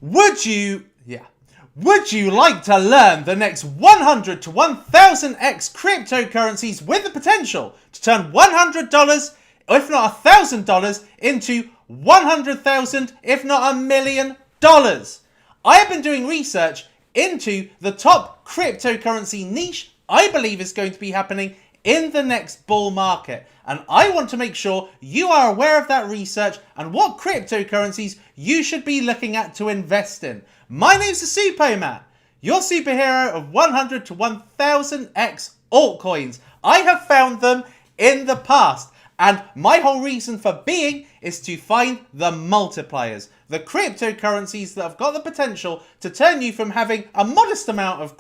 Would you like to learn the next 100 to 1000x cryptocurrencies with the potential to turn $100, if not $1,000, into 100,000, if not $1 million? I have been doing research into the top cryptocurrency niche I believe is going to be happening in the next bull market. And I want to make sure you are aware of that research and what cryptocurrencies you should be looking at to invest in. My name's the Suppoman, your superhero of 100 to 1000x altcoins. I have found them in the past. And my whole reason for being is to find the multipliers, the cryptocurrencies that have got the potential to turn you from having a modest amount of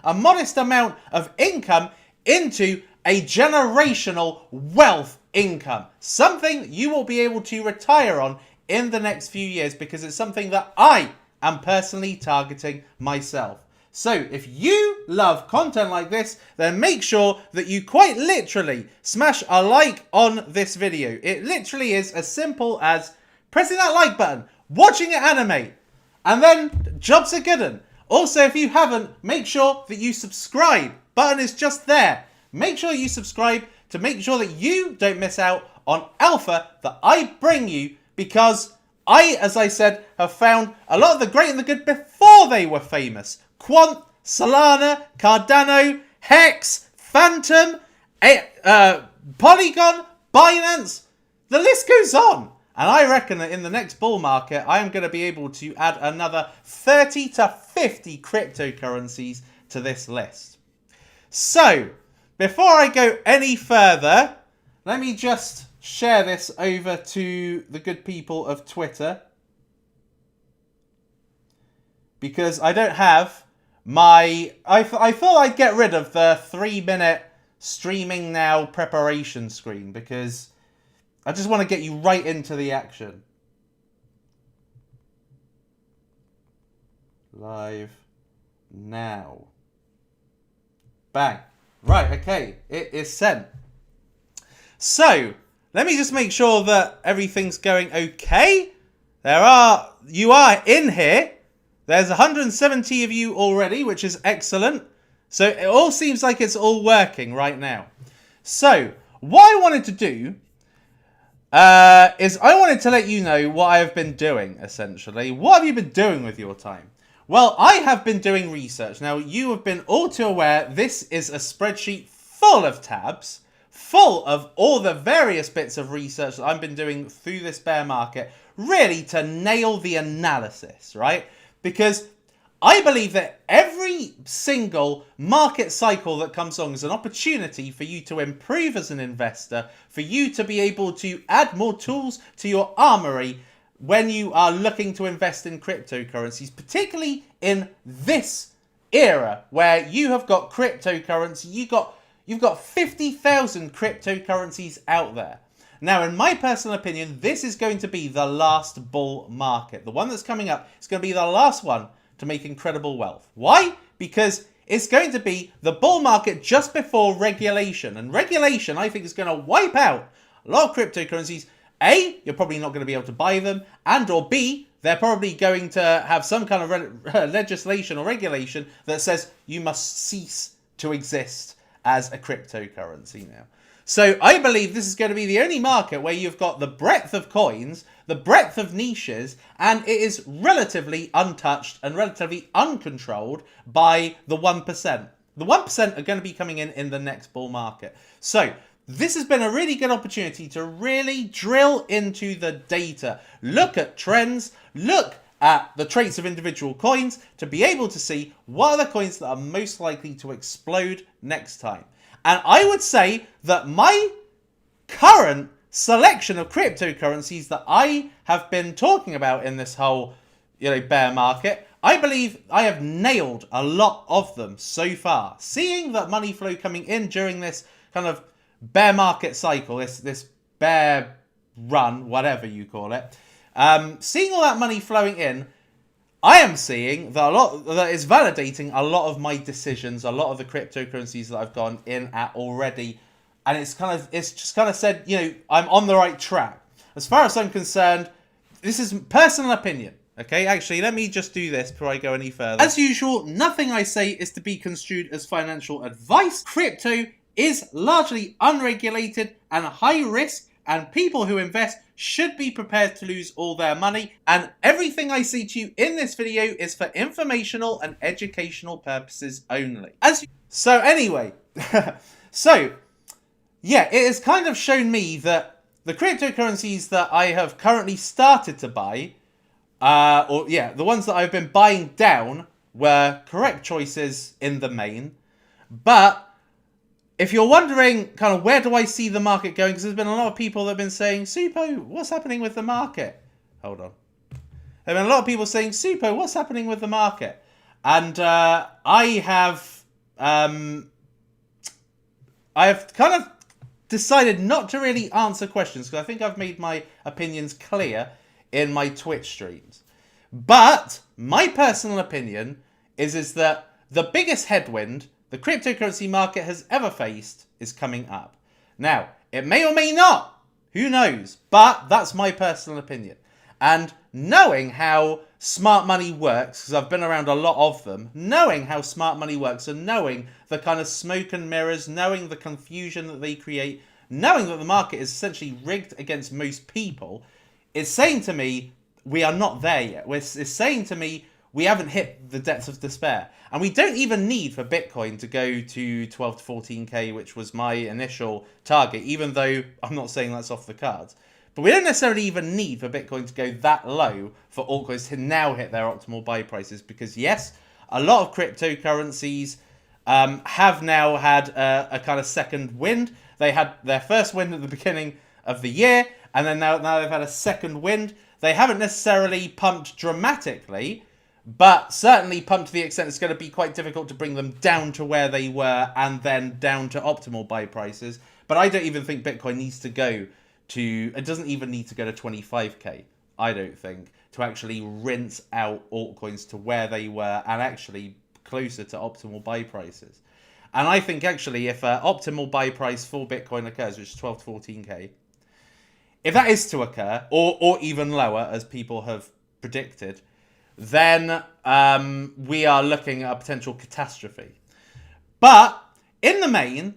a modest amount of income into a generational wealth income. Something you will be able to retire on in the next few years because it's something that I am personally targeting myself. So if you love content like this, then make sure that you quite literally smash a like on this video. It literally is as simple as pressing that like button, watching it animate, and then jobs are good 'un. Also, if you haven't, make sure that you subscribe. Button is just there. Make sure you subscribe to make sure that you don't miss out on alpha that I bring you, because I, as I said, have found a lot of the great and the good before they were famous. Quant, Solana, Cardano, Hex, Phantom, Polygon, Binance, the list goes on. And I reckon that in the next bull market, I am going to be able to add another 30 to 50 cryptocurrencies to this list. So, before I go any further, let me just share this over to the good people of Twitter, because I don't have I thought I'd get rid of the 3-minute streaming now preparation screen, because I just want to get you right into the action. Live now. Bang. Right, okay. It is sent. So, let me just make sure that everything's going okay. You are in here. There's 170 of you already, which is excellent. So it all seems like it's all working right now. So what I wanted to do is I wanted to let you know what I have been doing, essentially. What have you been doing with your time? Well, I have been doing research. Now, you have been all too aware this is a spreadsheet full of tabs, full of all the various bits of research that I've been doing through this bear market, really to nail the analysis, right? Because I believe that every single market cycle that comes along is an opportunity for you to improve as an investor, for you to be able to add more tools to your armory when you are looking to invest in cryptocurrencies, particularly in this era where you have got cryptocurrency, you've got 50,000 cryptocurrencies out there. Now, in my personal opinion, this is going to be the last bull market. The one that's coming up is going to be the last one to make incredible wealth. Why? Because it's going to be the bull market just before regulation. And regulation, I think, is going to wipe out a lot of cryptocurrencies. A, you're probably not going to be able to buy them. And or B, they're probably going to have some kind of legislation or regulation that says you must cease to exist as a cryptocurrency now. So I believe this is going to be the only market where you've got the breadth of coins, the breadth of niches, and it is relatively untouched and relatively uncontrolled by the 1%. The 1% are going to be coming in the next bull market. So this has been a really good opportunity to really drill into the data, look at trends, look at the traits of individual coins to be able to see what are the coins that are most likely to explode next time. And I would say that my current selection of cryptocurrencies that I have been talking about in this whole, bear market, I believe I have nailed a lot of them so far. Seeing that money flow coming in during this kind of bear market cycle, this bear run, whatever you call it, seeing all that money flowing in, I am seeing that is validating a lot of my decisions, a lot of the cryptocurrencies that I've gone in at already, and it's just kind of said, I'm on the right track. As far as I'm concerned, this is personal opinion. Okay, actually, let me just do this before I go any further. As usual, nothing I say is to be construed as financial advice. Crypto is largely unregulated and high risk, and people who invest should be prepared to lose all their money. And everything I say to you in this video is for informational and educational purposes only. So anyway, yeah, it has kind of shown me that the cryptocurrencies that I have currently started to buy, the ones that I've been buying down were correct choices in the main. But if you're wondering kind of where do I see the market going, because there's been a lot of people that have been saying, Suppo, what's happening with the market? Hold on. There have been a lot of people saying, Suppo, what's happening with the market? And I have kind of decided not to really answer questions, because I think I've made my opinions clear in my Twitch streams. But my personal opinion is that the biggest headwind the cryptocurrency market has ever faced is coming up. Now, it may or may not. Who knows? But that's my personal opinion. And knowing how smart money works, because I've been around a lot of them, knowing how smart money works and knowing the kind of smoke and mirrors, knowing the confusion that they create, knowing that the market is essentially rigged against most people, it's saying to me, we are not there yet. It's saying to me, we haven't hit the depths of despair. And we don't even need for Bitcoin to go to 12 to 14k, which was my initial target, even though I'm not saying that's off the cards. But we don't necessarily even need for Bitcoin to go that low for altcoins to now hit their optimal buy prices. Because yes, a lot of cryptocurrencies have now had a kind of second wind. They had their first wind at the beginning of the year, and then now they've had a second wind. They haven't necessarily pumped dramatically, but certainly pumped to the extent it's going to be quite difficult to bring them down to where they were and then down to optimal buy prices. But I don't even think Bitcoin needs to go to, it doesn't even need to go to 25k, I don't think, to actually rinse out altcoins to where they were and actually closer to optimal buy prices. And I think actually if an optimal buy price for Bitcoin occurs, which is 12 to 14k, if that is to occur, or even lower, as people have predicted, then we are looking at a potential catastrophe. But in the main,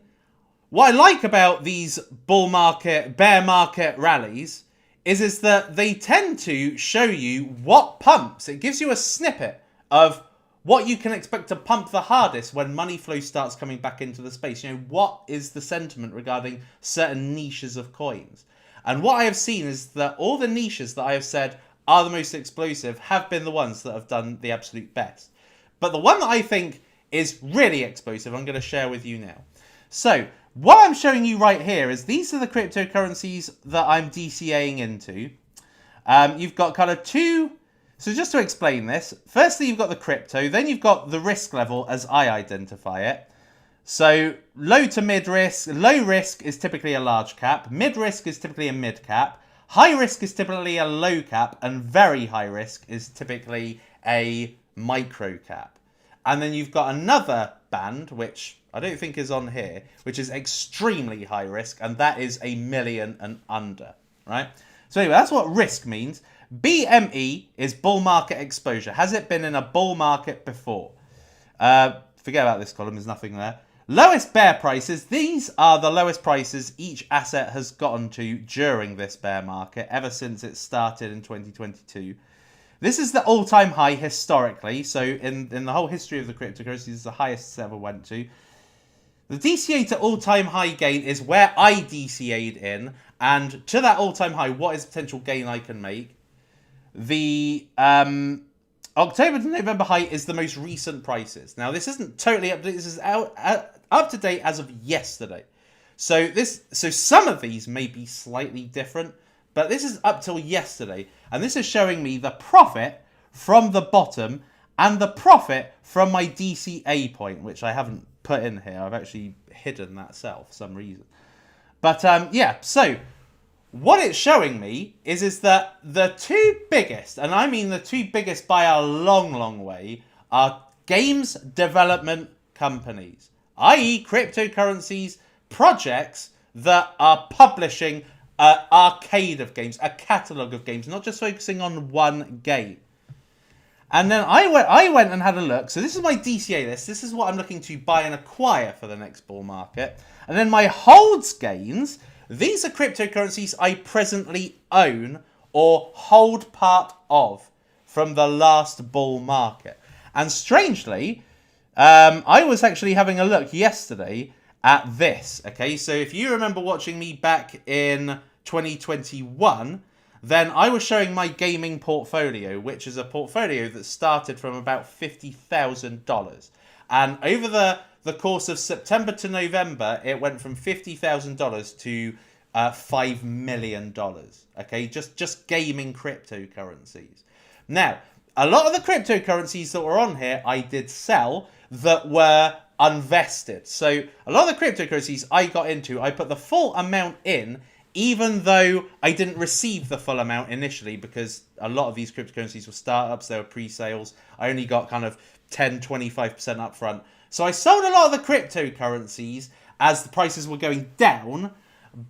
what I like about these bull market, bear market rallies is that they tend to show you what pumps. It gives you a snippet of what you can expect to pump the hardest when money flow starts coming back into the space. You know, what is the sentiment regarding certain niches of coins? And what I have seen is that all the niches that I have said are the most explosive have been the ones that have done the absolute best. But the one that I think is really explosive, I'm going to share with you now. So what I'm showing you right here is these are the cryptocurrencies that I'm DCAing into. You've got kind of two. So just to explain this, firstly, you've got the crypto, then you've got the risk level as I identify it. So low to mid risk, low risk is typically a large cap, mid risk is typically a mid cap, high risk is typically a low cap, and very high risk is typically a micro cap. And then you've got another band, which I don't think is on here, which is extremely high risk, and that is $1 million and under, right? So anyway, that's what risk means. BME is bull market exposure. Has it been in a bull market before? Forget about this column, there's nothing there. Lowest bear prices. These are the lowest prices each asset has gotten to during this bear market ever since it started in 2022. This is the all-time high historically. So in the whole history of the cryptocurrencies, this is the highest it's ever went to. The DCA to all-time high gain is where I DCA'd in. And to that all-time high, what is the potential gain I can make? The October to November high is the most recent prices. Now, this isn't totally up to date. This is up to date as of yesterday. So some of these may be slightly different, but this is up till yesterday. And this is showing me the profit from the bottom and the profit from my DCA point, which I haven't put in here. I've actually hidden that cell for some reason. But yeah, so what it's showing me is that the two biggest, and I mean the two biggest by a long, long way, are games development companies, i.e. cryptocurrencies, projects that are publishing an arcade of games, a catalogue of games, not just focusing on one game. And then I went and had a look. So this is my DCA list. This is what I'm looking to buy and acquire for the next bull market. And then my holds gains. These are cryptocurrencies I presently own or hold part of from the last bull market. And strangely, I was actually having a look yesterday at this. Okay, so if you remember watching me back in 2021, then I was showing my gaming portfolio, which is a portfolio that started from about $50,000. And over the course of September to November, it went from $50,000 to $5 million. Okay, just gaming cryptocurrencies. Now, a lot of the cryptocurrencies that were on here, I did sell that were unvested. So a lot of the cryptocurrencies I got into, I put the full amount in, even though I didn't receive the full amount initially, because a lot of these cryptocurrencies were startups, they were pre-sales. I only got kind of 10, 25% up front. So I sold a lot of the cryptocurrencies as the prices were going down,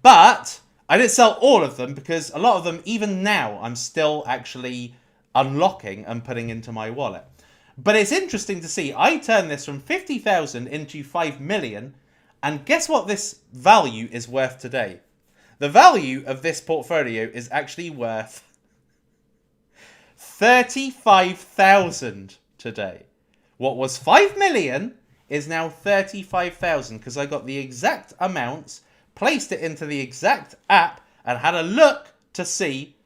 but I didn't sell all of them because a lot of them, even now, I'm still actually unlocking and putting into my wallet. But it's interesting to see, I turned this from 50,000 into 5 million, and guess what this value is worth today? The value of this portfolio is actually worth 35,000 today. What was 5 million is now 35,000 because I got the exact amounts, placed it into the exact app, and had a look to see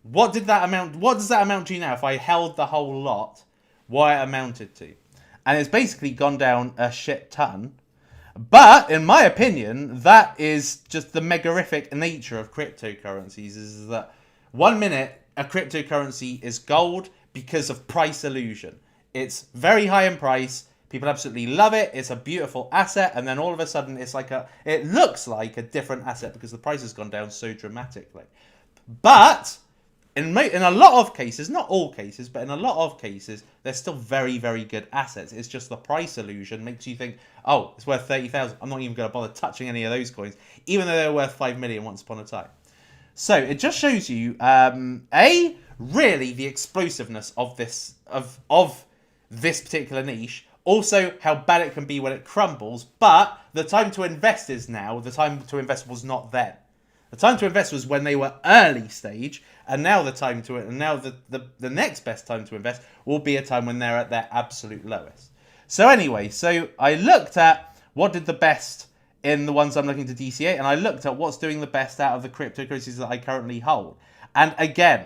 what does that amount to now if I held the whole lot, what it amounted to. And it's basically gone down a shit ton. But, in my opinion, that is just the megarific nature of cryptocurrencies, is that 1 minute a cryptocurrency is gold because of price illusion. It's very high in price, people absolutely love it, it's a beautiful asset, and then all of a sudden it looks like a different asset because the price has gone down so dramatically. But in a lot of cases, not all cases, but in a lot of cases, they're still very, very good assets. It's just the price illusion makes you think, oh, it's worth 30,000. I'm not even going to bother touching any of those coins, even though they were worth 5 million once upon a time. So it just shows you, really the explosiveness of this particular niche. Also, how bad it can be when it crumbles. But the time to invest is now. The time to invest was not then. The time to invest was when they were early stage, and now the next best time to invest will be a time when they're at their absolute lowest. So anyway, so I looked at what did the best in the ones I'm looking to DCA, and I looked at what's doing the best out of the cryptocurrencies that I currently hold. And again,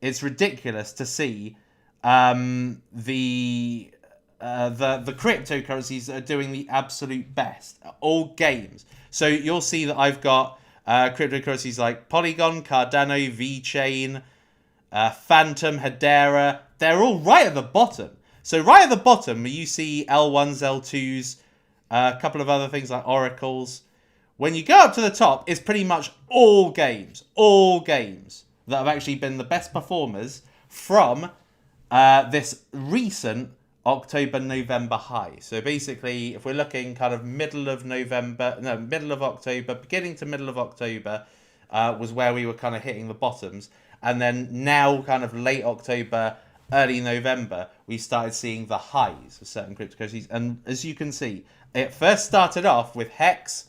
it's ridiculous to see the cryptocurrencies that are doing the absolute best. All games. So you'll see that I've got cryptocurrencies like Polygon, Cardano, VeChain, Phantom, Hedera. They're all right at the bottom. So right at the bottom, you see L1s, L2s, a couple of other things like oracles. When you go up to the top, it's pretty much all games that have actually been the best performers from this recent October-November high. So basically, if we're looking kind of middle of October, beginning to middle of October was where we were kind of hitting the bottoms. And then now kind of late October, early November, we started seeing the highs of certain cryptocurrencies. And as you can see, it first started off with Hex,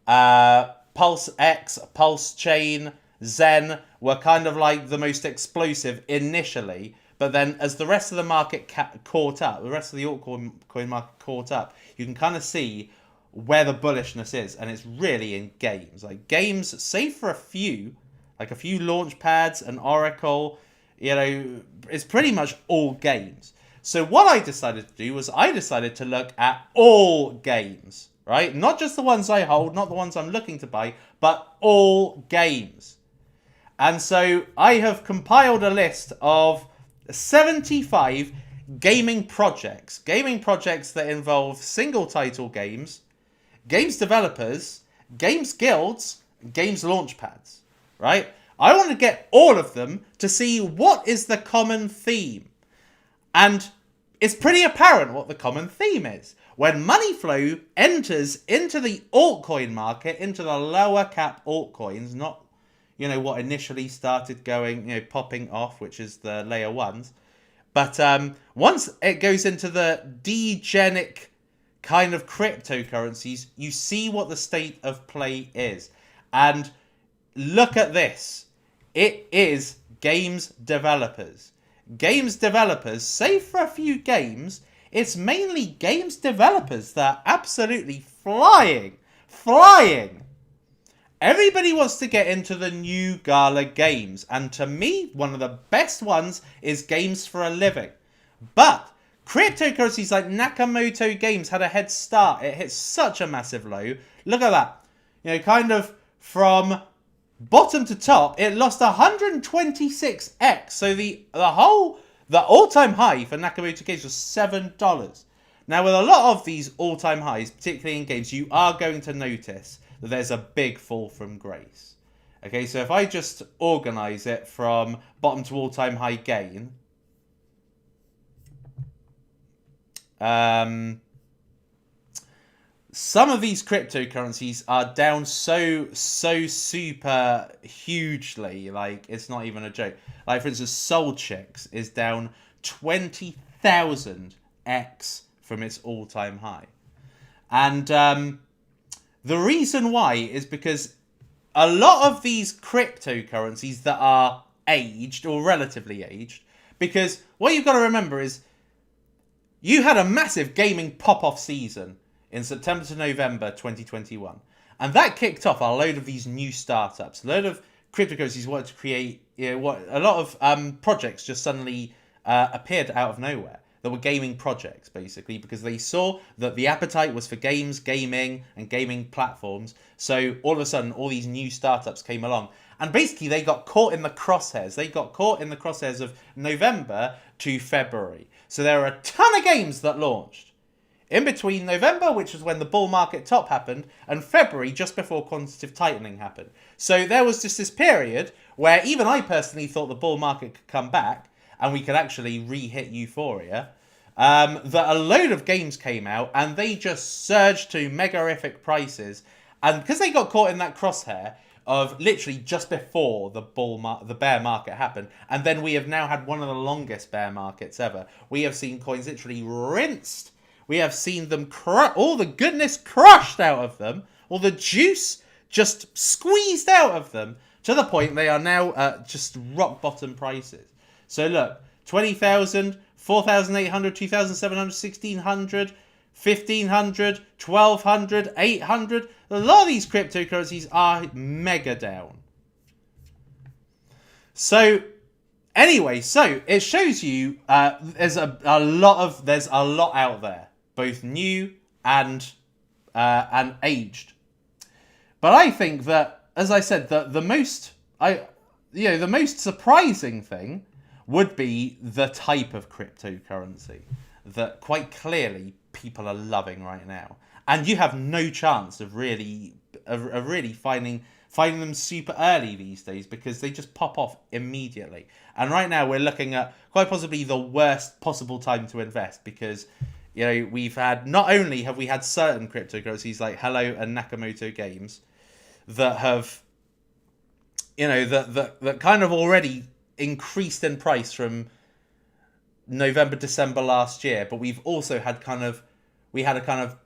Pulse X, Pulse Chain, Zen were kind of like the most explosive initially. But then as the rest of the market caught up, the rest of the altcoin market caught up, you can kind of see where the bullishness is. And it's really in games. Like games, save for a few Launchpads, an Oracle, it's pretty much all games. So what I decided to do was I decided to look at all games, right? Not just the ones I hold, not the ones I'm looking to buy, but all games. And so I have compiled a list of 75 gaming projects that involve single title games, games developers, games guilds, games launchpads, right? I want to get all of them to see what is the common theme. And it's pretty apparent what the common theme is. When money flow enters into the altcoin market, into the lower cap altcoins, not what initially started going, popping off, which is the layer ones. But once it goes into the degenic kind of cryptocurrencies, you see what the state of play is. And look at this. It is games developers. Games developers, save for a few games, it's mainly games developers that are absolutely flying. Everybody wants to get into the new Gala games, and to me, one of the best ones is Games for a Living. But cryptocurrencies like Nakamoto Games had a head start. It hit such a massive low. Look at that. You know, kind of from bottom to top, it lost 126x. So the all-time high for Nakamoto Games was $7. Now, with a lot of these all-time highs, particularly in games, you are going to notice that there's a big fall from grace. Okay, so if I just organize it from bottom to all-time high gain, some of these cryptocurrencies are down so super hugely, like it's not even a joke. Like, for instance, Soul Chicks is down 20,000x from its all-time high. And the reason why is because a lot of these cryptocurrencies that are aged, or relatively aged, because what you've got to remember is you had a massive gaming pop-off season in September to November 2021. And that kicked off a load of these new startups. A load of cryptocurrencies wanted to create, a lot of projects just suddenly appeared out of nowhere. That were gaming projects, basically, because they saw that the appetite was for games, gaming, and gaming platforms. So all of a sudden, all these new startups came along. And basically, they got caught in the crosshairs. They got caught in the crosshairs of November to February. So there are a ton of games that launched. In between November, which was when the bull market top happened, and February, just before quantitative tightening happened. So there was just this period where even I personally thought the bull market could come back, and we could actually re-hit euphoria, that a load of games came out, and they just surged to megarific prices. And because they got caught in that crosshair of literally just before the bear market happened, and then we have now had one of the longest bear markets ever. We have seen coins literally rinsed. We have seen them, all the goodness crushed out of them, all the juice just squeezed out of them, to the point they are now at just rock bottom prices. So look, 20,000, 4,800, 2,700, 1,600, 1,500, 1,200, 800. A lot of these cryptocurrencies are mega down. So anyway, so it shows you there's a lot out there, both new and aged. But I think that, as I said, the most surprising thing would be the type of cryptocurrency that quite clearly people are loving right now. And you have no chance of really finding them super early these days, because they just pop off immediately. And right now we're looking at quite possibly the worst possible time to invest, because we've had, not only have we had certain cryptocurrencies like Hello and Nakamoto Games that have that kind of already increased in price from November, December last year, but we've also had we had a kind of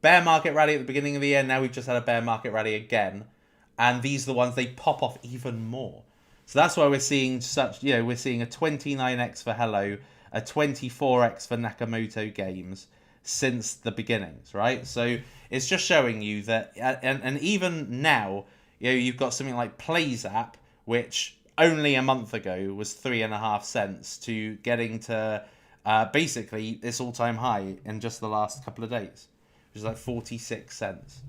bear market rally at the beginning of the year. Now we've just had a bear market rally again, and these are the ones they pop off even more. So that's why we're seeing we're seeing a 29x for Hello, a 24x for Nakamoto Games since the beginnings, right? So it's just showing you that, and even now, you've got something like Playzap, which only a month ago was 3.5 cents, to getting to basically this all-time high in just the last couple of days, which is like 46 cents.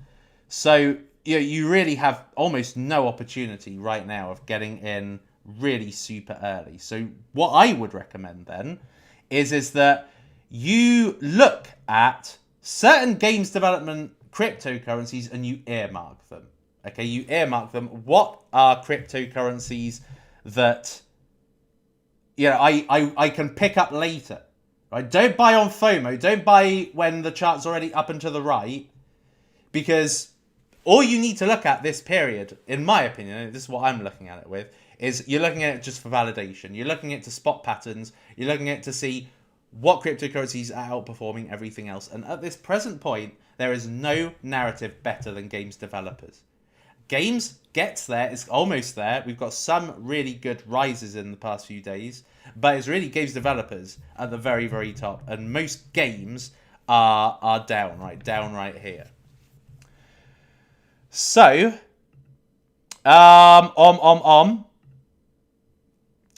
So you really have almost no opportunity right now of getting in really super early. So what I would recommend then is that you look at certain games development cryptocurrencies and you earmark them. Okay, you earmark them. What are cryptocurrencies that I can pick up later, right? Don't buy on FOMO. Don't buy when the chart's already up and to the right, because all you need to look at this period, in my opinion, this is what I'm looking at it with, is you're looking at it just for validation. You're looking at it to spot patterns. You're looking at it to see what cryptocurrencies are outperforming everything else. And at this present point, there is no narrative better than games developers. Games gets there. It's almost there. We've got some really good rises in the past few days. But it's really games developers at the very, very top. And most games are down right here. So,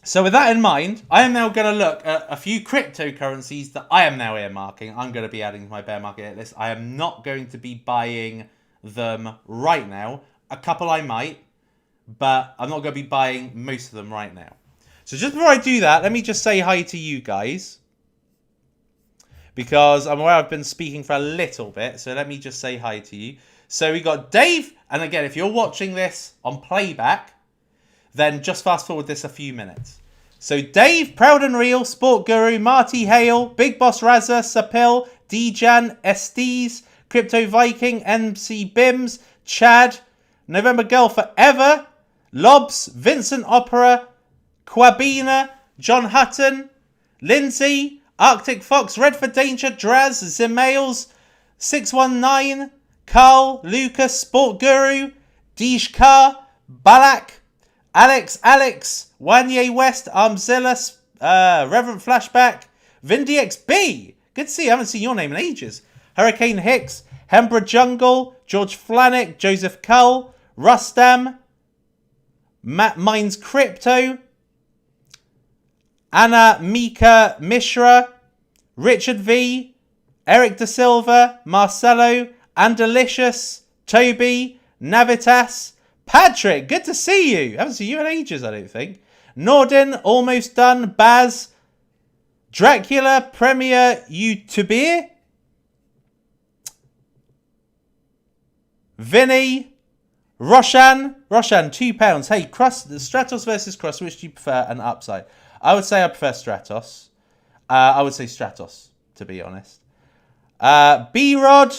So with that in mind, I am now going to look at a few cryptocurrencies that I am now earmarking. I'm going to be adding to my bear market list. I am not going to be buying them right now. A couple I might, but I'm not going to be buying most of them right now. So just before I do that, let me just say hi to you guys. Because I'm aware I've been speaking for a little bit, so let me just say hi to you. So we got Dave, and again, if you're watching this on playback, then just fast forward this a few minutes. So Dave, Proud and Real, Sport Guru, Marty Hale, Big Boss Razza, Sapil, Djan, Estes, Crypto Viking, MC Bims, Chad, November Girl Forever, Lobs, Vincent Opera, Quabina, John Hutton, Lindsay, Arctic Fox, Redford Danger, Draz, Zimales, 619, Carl, Lucas, Sport Guru, Dijkar, Balak, Alex, Wanye West, Armzilla, Reverend Flashback, VindyXB. Good to see you. I haven't seen your name in ages. Hurricane Hicks, Hembra Jungle, George Flanick, Joseph Cull, Rustam, Matt Mines Crypto, Anna Mika Mishra, Richard V, Eric Da Silva, Marcelo, Andalicious, Toby, Navitas, Patrick, good to see you. I haven't seen you in ages, I don't think. Nordin, Almost Done, Baz, Dracula, Premier YouTuber, Vinny, Roshan, £2. Hey, Stratos versus Cross, which do you prefer? An upside. I would say I prefer Stratos. I would say Stratos, to be honest. B-Rod.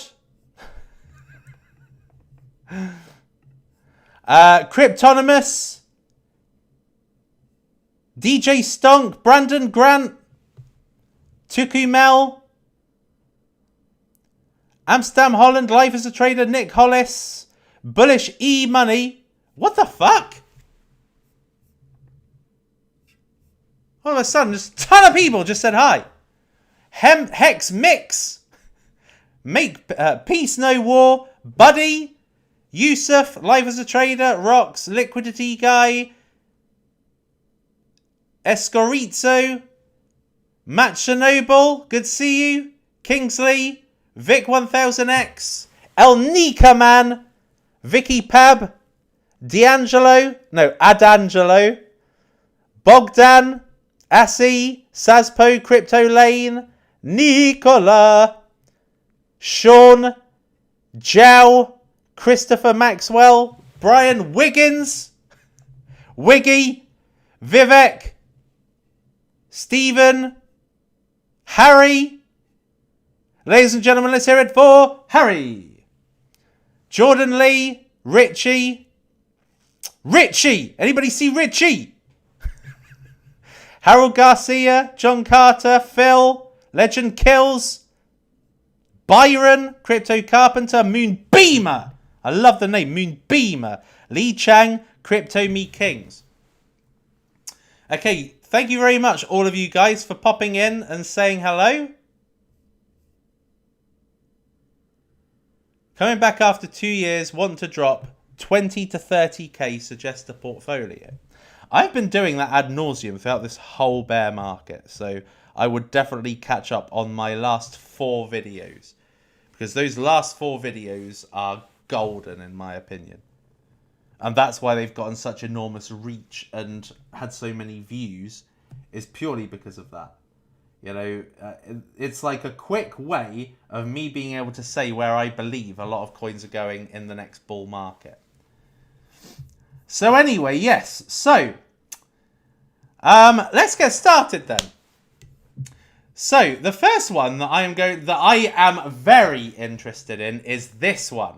Cryptonymous, DJ Stonk, Brandon Grant, Tukumel, Amsterdam Holland, Life as a Trader, Nick Hollis, Bullish E Money. What the fuck? All of a sudden, just a ton of people just said hi. Hex Mix, Make Peace No War, Buddy, Yusuf, Life as a Trader, Rocks, Liquidity Guy, Escorizo, Matt Chernobyl, good to see you, Kingsley, Vic1000X, El Nika Man, Vicky Pab, Adangelo, Bogdan, Assi, Sazpo, Crypto Lane, Nicola, Sean, Jow, Christopher Maxwell, Brian Wiggins, Wiggy, Vivek, Stephen, Harry. Ladies and gentlemen, let's hear it for Harry. Jordan Lee, Richie. Anybody see Richie? Harold Garcia, John Carter, Phil, Legend Kills, Byron, Crypto Carpenter, Moonbeamer. I love the name, Moonbeamer. Lee Chang, Crypto Me Kings. Okay, thank you very much, all of you guys, for popping in and saying hello. Coming back after 2 years, want to drop 20 to 30k, suggest a portfolio. I've been doing that ad nauseum throughout this whole bear market, so I would definitely catch up on my last 4 videos. Because those last 4 videos are golden, in my opinion. And that's why they've gotten such enormous reach and had so many views, is purely because of that. You know, it's like a quick way of me being able to say where I believe a lot of coins are going in the next bull market. So anyway, yes. So, let's get started then. So, the first one that I am very interested in is this one.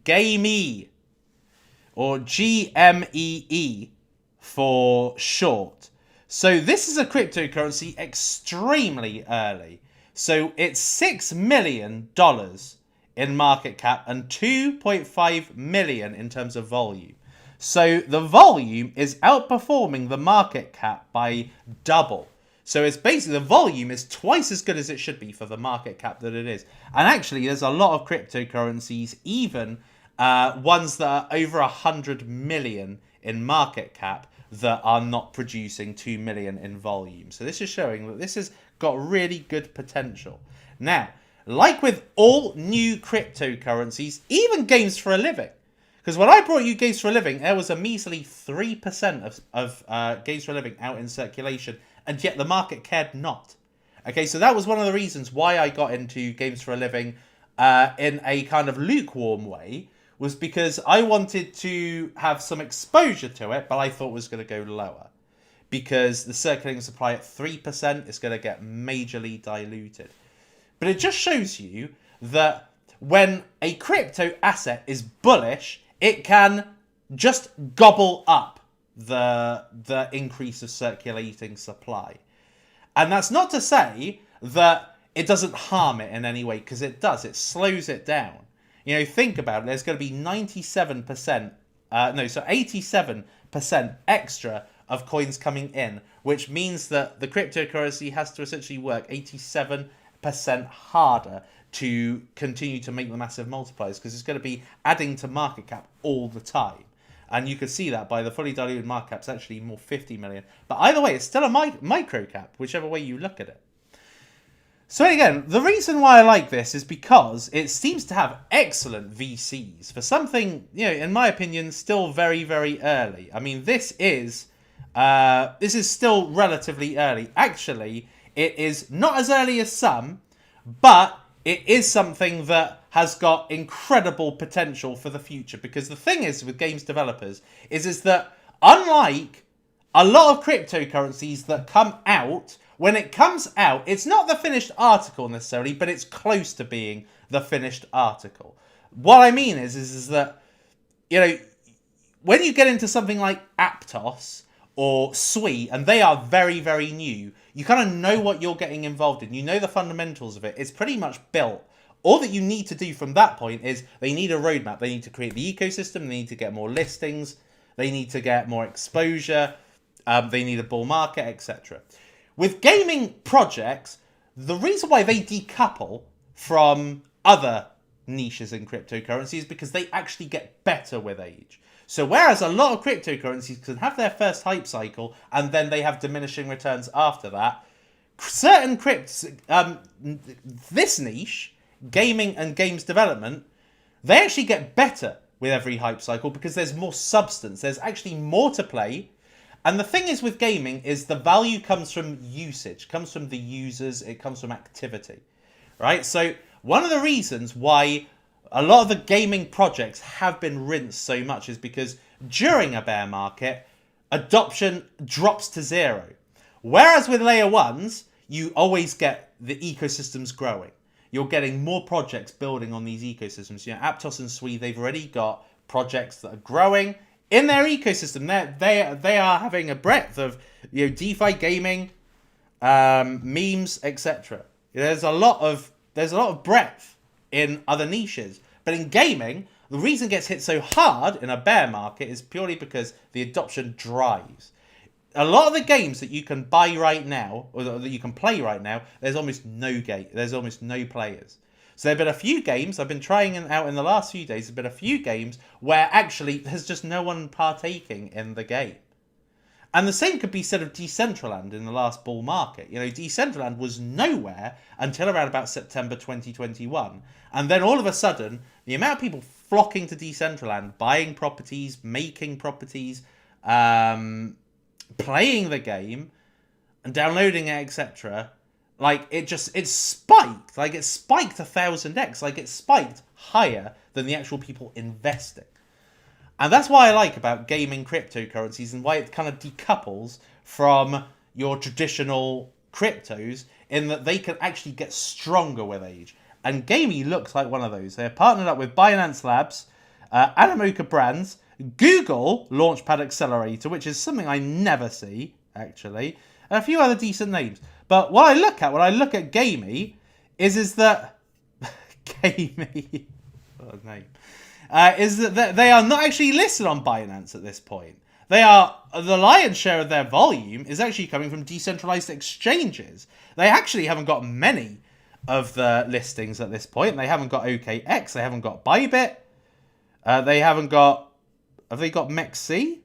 Gamee, or GMEE, for short. So this is a cryptocurrency extremely early. So it's $6 million in market cap and 2.5 million in terms of volume. So the volume is outperforming the market cap by double. So it's basically, the volume is twice as good as it should be for the market cap that it is. And actually, there's a lot of cryptocurrencies, even ones that are over 100 million in market cap, that are not producing 2 million in volume. So this is showing that this has got really good potential. Now, like with all new cryptocurrencies, even games for a living, because when I brought you games for a living, there was a measly 3% of games for a living out in circulation, and yet the market cared not. Okay, so that was one of the reasons why I got into games for a living in a kind of lukewarm way, was because I wanted to have some exposure to it, but I thought it was going to go lower. Because the circulating supply at 3% is going to get majorly diluted. But it just shows you that when a crypto asset is bullish, it can just gobble up the increase of circulating supply. And that's not to say that it doesn't harm it in any way, because it does. It slows it down. You know, think about it. There's going to be 87% extra of coins coming in, which means that the cryptocurrency has to essentially work 87% harder to continue to make the massive multipliers, because it's going to be adding to market cap all the time. And you can see that by the fully diluted market cap, it's actually more 50 million. But either way, it's still a micro cap, whichever way you look at it. So again, the reason why I like this is because it seems to have excellent VCs for something, you know, in my opinion, still very, very early. I mean, this is still relatively early. Actually, it is not as early as some, but it is something that has got incredible potential for the future. Because the thing is with games developers is that unlike a lot of cryptocurrencies that come out, when it comes out, it's not the finished article necessarily, but it's close to being the finished article. What I mean is that, you know, when you get into something like Aptos or Sui, and they are very, very new, you kind of know what you're getting involved in. You know the fundamentals of it. It's pretty much built. All that you need to do from that point is they need a roadmap. They need to create the ecosystem. They need to get more listings. They need to get more exposure. They need a bull market, etc. With gaming projects, the reason why they decouple from other niches in cryptocurrency is because they actually get better with age. So whereas a lot of cryptocurrencies can have their first hype cycle and then they have diminishing returns after that, certain this niche, gaming and games development, they actually get better with every hype cycle because there's more substance. There's actually more to play. And the thing is with gaming is the value comes from usage, comes from the users, it comes from activity, right? So one of the reasons why a lot of the gaming projects have been rinsed so much is because during a bear market, adoption drops to zero. Whereas with layer ones, you always get the ecosystems growing. You're getting more projects building on these ecosystems. You know, Aptos and Sui, they've already got projects that are growing in their ecosystem. They are having a breadth of, you know, DeFi gaming, memes, etc. There's a lot of breadth in other niches, but in gaming, the reason it gets hit so hard in a bear market is purely because the adoption drives. A lot of the games that you can buy right now, or that you can play right now, there's almost no players. So there have been a few games I've been trying out in the last few days. There's been a few games where actually there's just no one partaking in the game. And the same could be said of Decentraland in the last bull market. You know, Decentraland was nowhere until around about September 2021. And then all of a sudden, the amount of people flocking to Decentraland, buying properties, making properties, playing the game, and downloading it, etc., like, it spiked. Like, it spiked 1,000x. Like, it spiked higher than the actual people investing. And that's why I like about gaming cryptocurrencies and why it kind of decouples from your traditional cryptos, in that they can actually get stronger with age. And Gamey looks like one of those. They're partnered up with Binance Labs, Animoca Brands, Google Launchpad Accelerator, which is something I never see, actually, and a few other decent names. But what I look at when I look at Gamey is that Gamey, what a name, is that they are not actually listed on Binance at this point. They are, the lion's share of their volume is actually coming from decentralized exchanges. They actually haven't got many of the listings at this point. They haven't got OKX, they haven't got Bybit, they haven't got, have they got MEXC?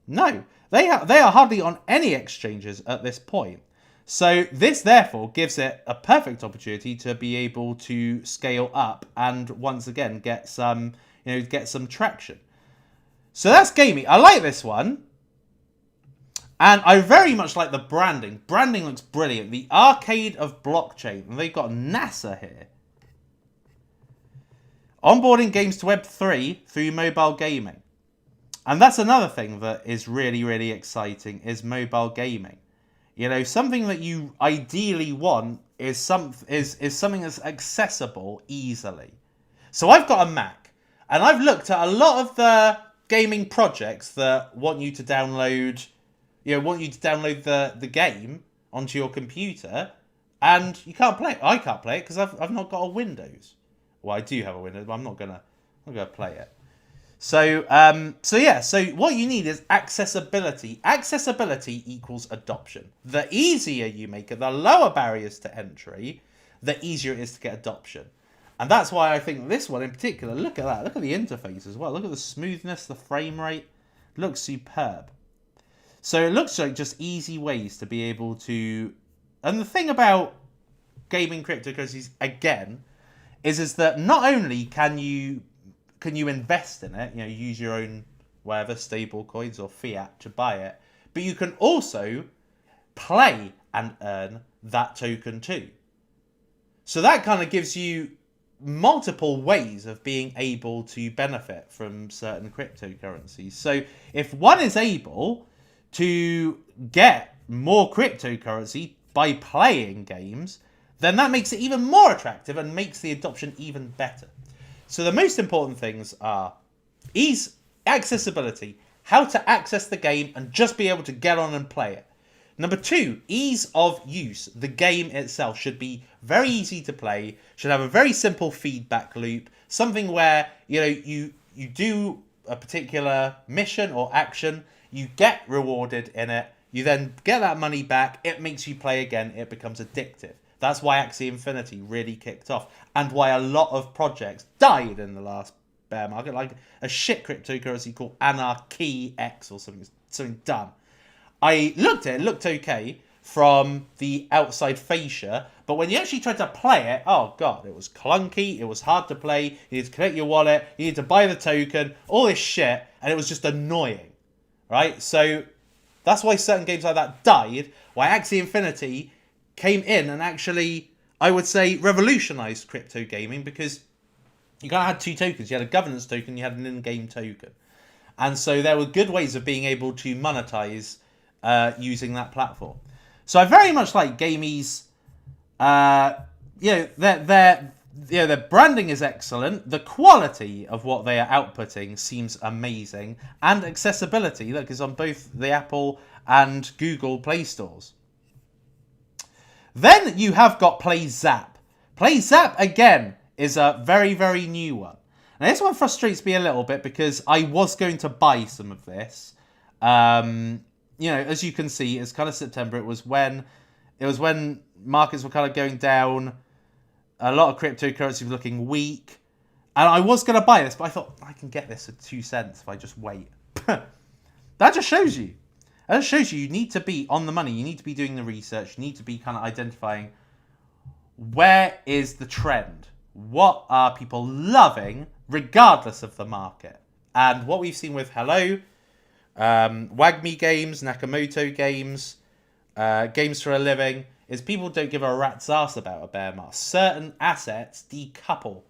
No, they are hardly on any exchanges at this point. So this therefore gives it a perfect opportunity to be able to scale up and once again get some, get some traction. So that's Gamey. I like this one. And I very much like the branding. Branding looks brilliant. The Arcade of Blockchain. And they've got NASA here. Onboarding games to Web3 through mobile gaming. And that's another thing that is really, really exciting is mobile gaming. Something that you ideally want is something that's accessible easily. So I've got a Mac. And I've looked at a lot of the gaming projects that want you to download, the game onto your computer, and you can't play it. I can't play it because I've not got a Windows. Well, I do have a Windows, but I'm not gonna play it. So what you need is accessibility. Accessibility equals adoption. The easier you make it, the lower barriers to entry, the easier it is to get adoption. And that's why I think this one in particular, look at that. Look at the interface as well. Look at the smoothness, the frame rate. It looks superb. So it looks like just easy ways to be able to... And the thing about gaming cryptocurrencies, again, is that not only can you invest in it, use your own whatever, stable coins or fiat to buy it, but you can also play and earn that token too. So that kind of gives you multiple ways of being able to benefit from certain cryptocurrencies. So if one is able to get more cryptocurrency by playing games, then that makes it even more attractive and makes the adoption even better. So the most important things are ease, accessibility, how to access the game and just be able to get on and play it. Number 2, ease of use. The game itself should be very easy to play, should have a very simple feedback loop, something where, you do a particular mission or action, you get rewarded in it, you then get that money back, it makes you play again, it becomes addictive. That's why Axie Infinity really kicked off, and why a lot of projects died in the last bear market, like a shit cryptocurrency called Anarchy X or something dumb. I looked at it, looked okay from the outside fascia, but when you actually tried to play it, oh god, it was clunky, it was hard to play, you needed to connect your wallet, you needed to buy the token, all this shit, and it was just annoying, right? So that's why certain games like that died, why Axie Infinity came in and actually, I would say, revolutionized crypto gaming, because you kind of had two tokens. You had a governance token, you had an in-game token. And so there were good ways of being able to monetize using that platform. So I very much like Gamey's, their branding is excellent. The quality of what they are outputting seems amazing. And accessibility, that is on both the Apple and Google Play stores. Then you have got Playzap. Playzap, again, is a very, very new one. Now, this one frustrates me a little bit because I was going to buy some of this. As you can see, it's kind of September. It was when markets were kind of going down. A lot of cryptocurrency was looking weak. And I was going to buy this, but I thought, I can get this at 2 cents if I just wait. That just shows you. That just shows you need to be on the money. You need to be doing the research. You need to be kind of identifying where is the trend. What are people loving regardless of the market? And what we've seen with Hello, Wagme Games, Nakamoto Games, Games for a Living, is people don't give a rat's ass about a bear market. Certain assets decouple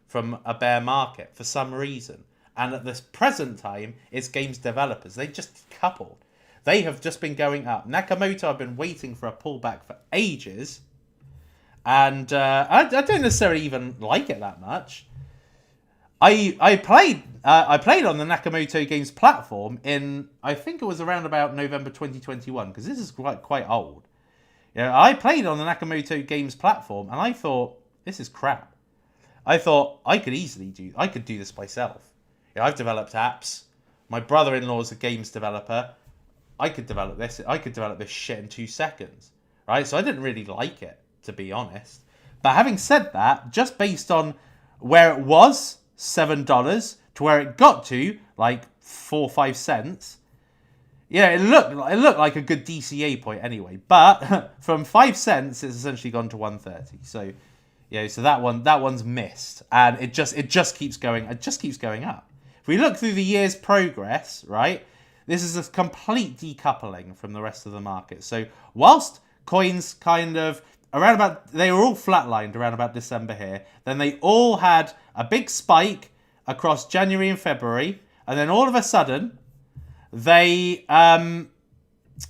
from a bear market for some reason. And at this present time, it's games developers. They just decoupled. They have just been going up. Nakamoto, I've been waiting for a pullback for ages. And I don't necessarily even like it that much. I played on the Nakamoto Games platform in, I think it was around about November 2021, because this is quite old. I played on the Nakamoto Games platform, and I thought, this is crap. I thought I could do this myself. I've developed apps. My brother-in-law is a games developer. I could develop this. I could develop this shit in 2 seconds, right? So I didn't really like it, to be honest. But having said that, just based on where it was, $7, to where it got to, like 4 or 5 cents, it looked like a good DCA point anyway. But from 5 cents, it's essentially gone to 130. So, so that one's missed, and it just keeps going. It just keeps going up. If we look through the year's progress, right, this is a complete decoupling from the rest of the market. So whilst coins kind of they were all flatlined around about December here, then they all had a big spike across January and February, and then all of a sudden they hold on,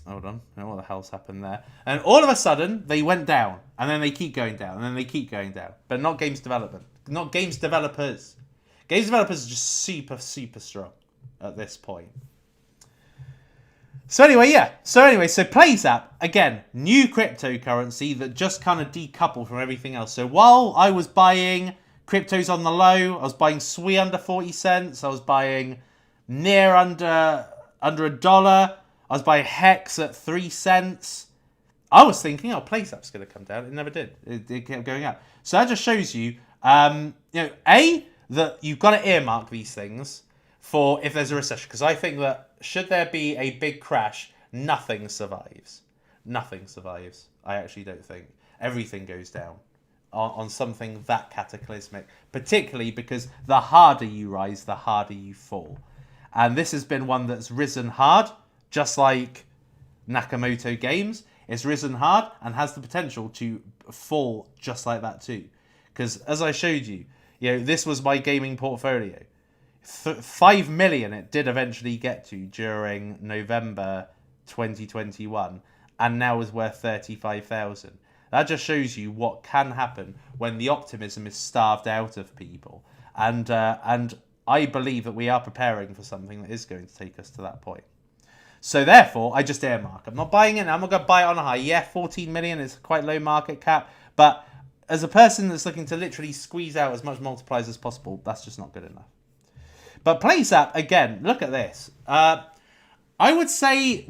I don't know what the hell's happened there. And all of a sudden they went down, and then they keep going down, and then they keep going down. But not games development, not games developers. Games developers are just super, super strong at this point. So Playzap, again, new cryptocurrency that just kind of decoupled from everything else. So while I was buying cryptos on the low, I was buying SWI under 40 cents, I was buying near under $1, I was buying Hex at 3 cents. I was thinking, Playzap's going to come down. It never did. It kept going up. So that just shows you, that you've got to earmark these things for if there's a recession. Because I think that should there be a big crash, nothing survives. Nothing survives. I actually don't think. Everything goes down on something that cataclysmic. Particularly because the harder you rise, the harder you fall. And this has been one that's risen hard, just like Nakamoto Games. It's risen hard and has the potential to fall just like that too. Because as I showed you, this was my gaming portfolio. 5 million it did eventually get to during November 2021, and now is worth 35,000. That just shows you what can happen when the optimism is starved out of people. And I believe that we are preparing for something that is going to take us to that point. So therefore, I just earmark. I'm not buying it now. I'm not going to buy it on a high. Yeah, 14 million is quite low market cap, but as a person that's looking to literally squeeze out as much multipliers as possible, that's just not good enough. But Playzap, again, look at this. I would say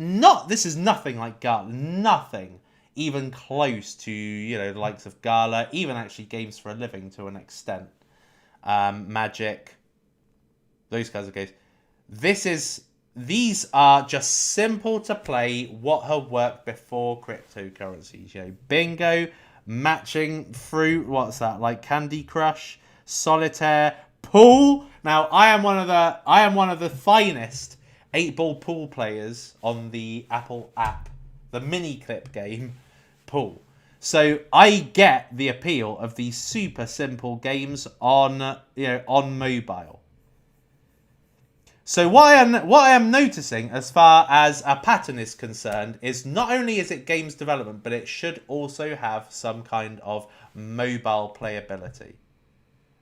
this is nothing like Gala. Nothing even close to, the likes of Gala, even actually Games for a Living to an extent. Magic, those kinds of games. These are just simple to play, what have worked before cryptocurrencies. Bingo, matching fruit, what's that? Like Candy Crush, Solitaire, Pool. Now I am one of the finest 8-ball pool players on the Apple app, the mini clip game Pool. So I get the appeal of these super simple games on mobile. So what I am noticing as far as a pattern is concerned is not only is it games development, but it should also have some kind of mobile playability.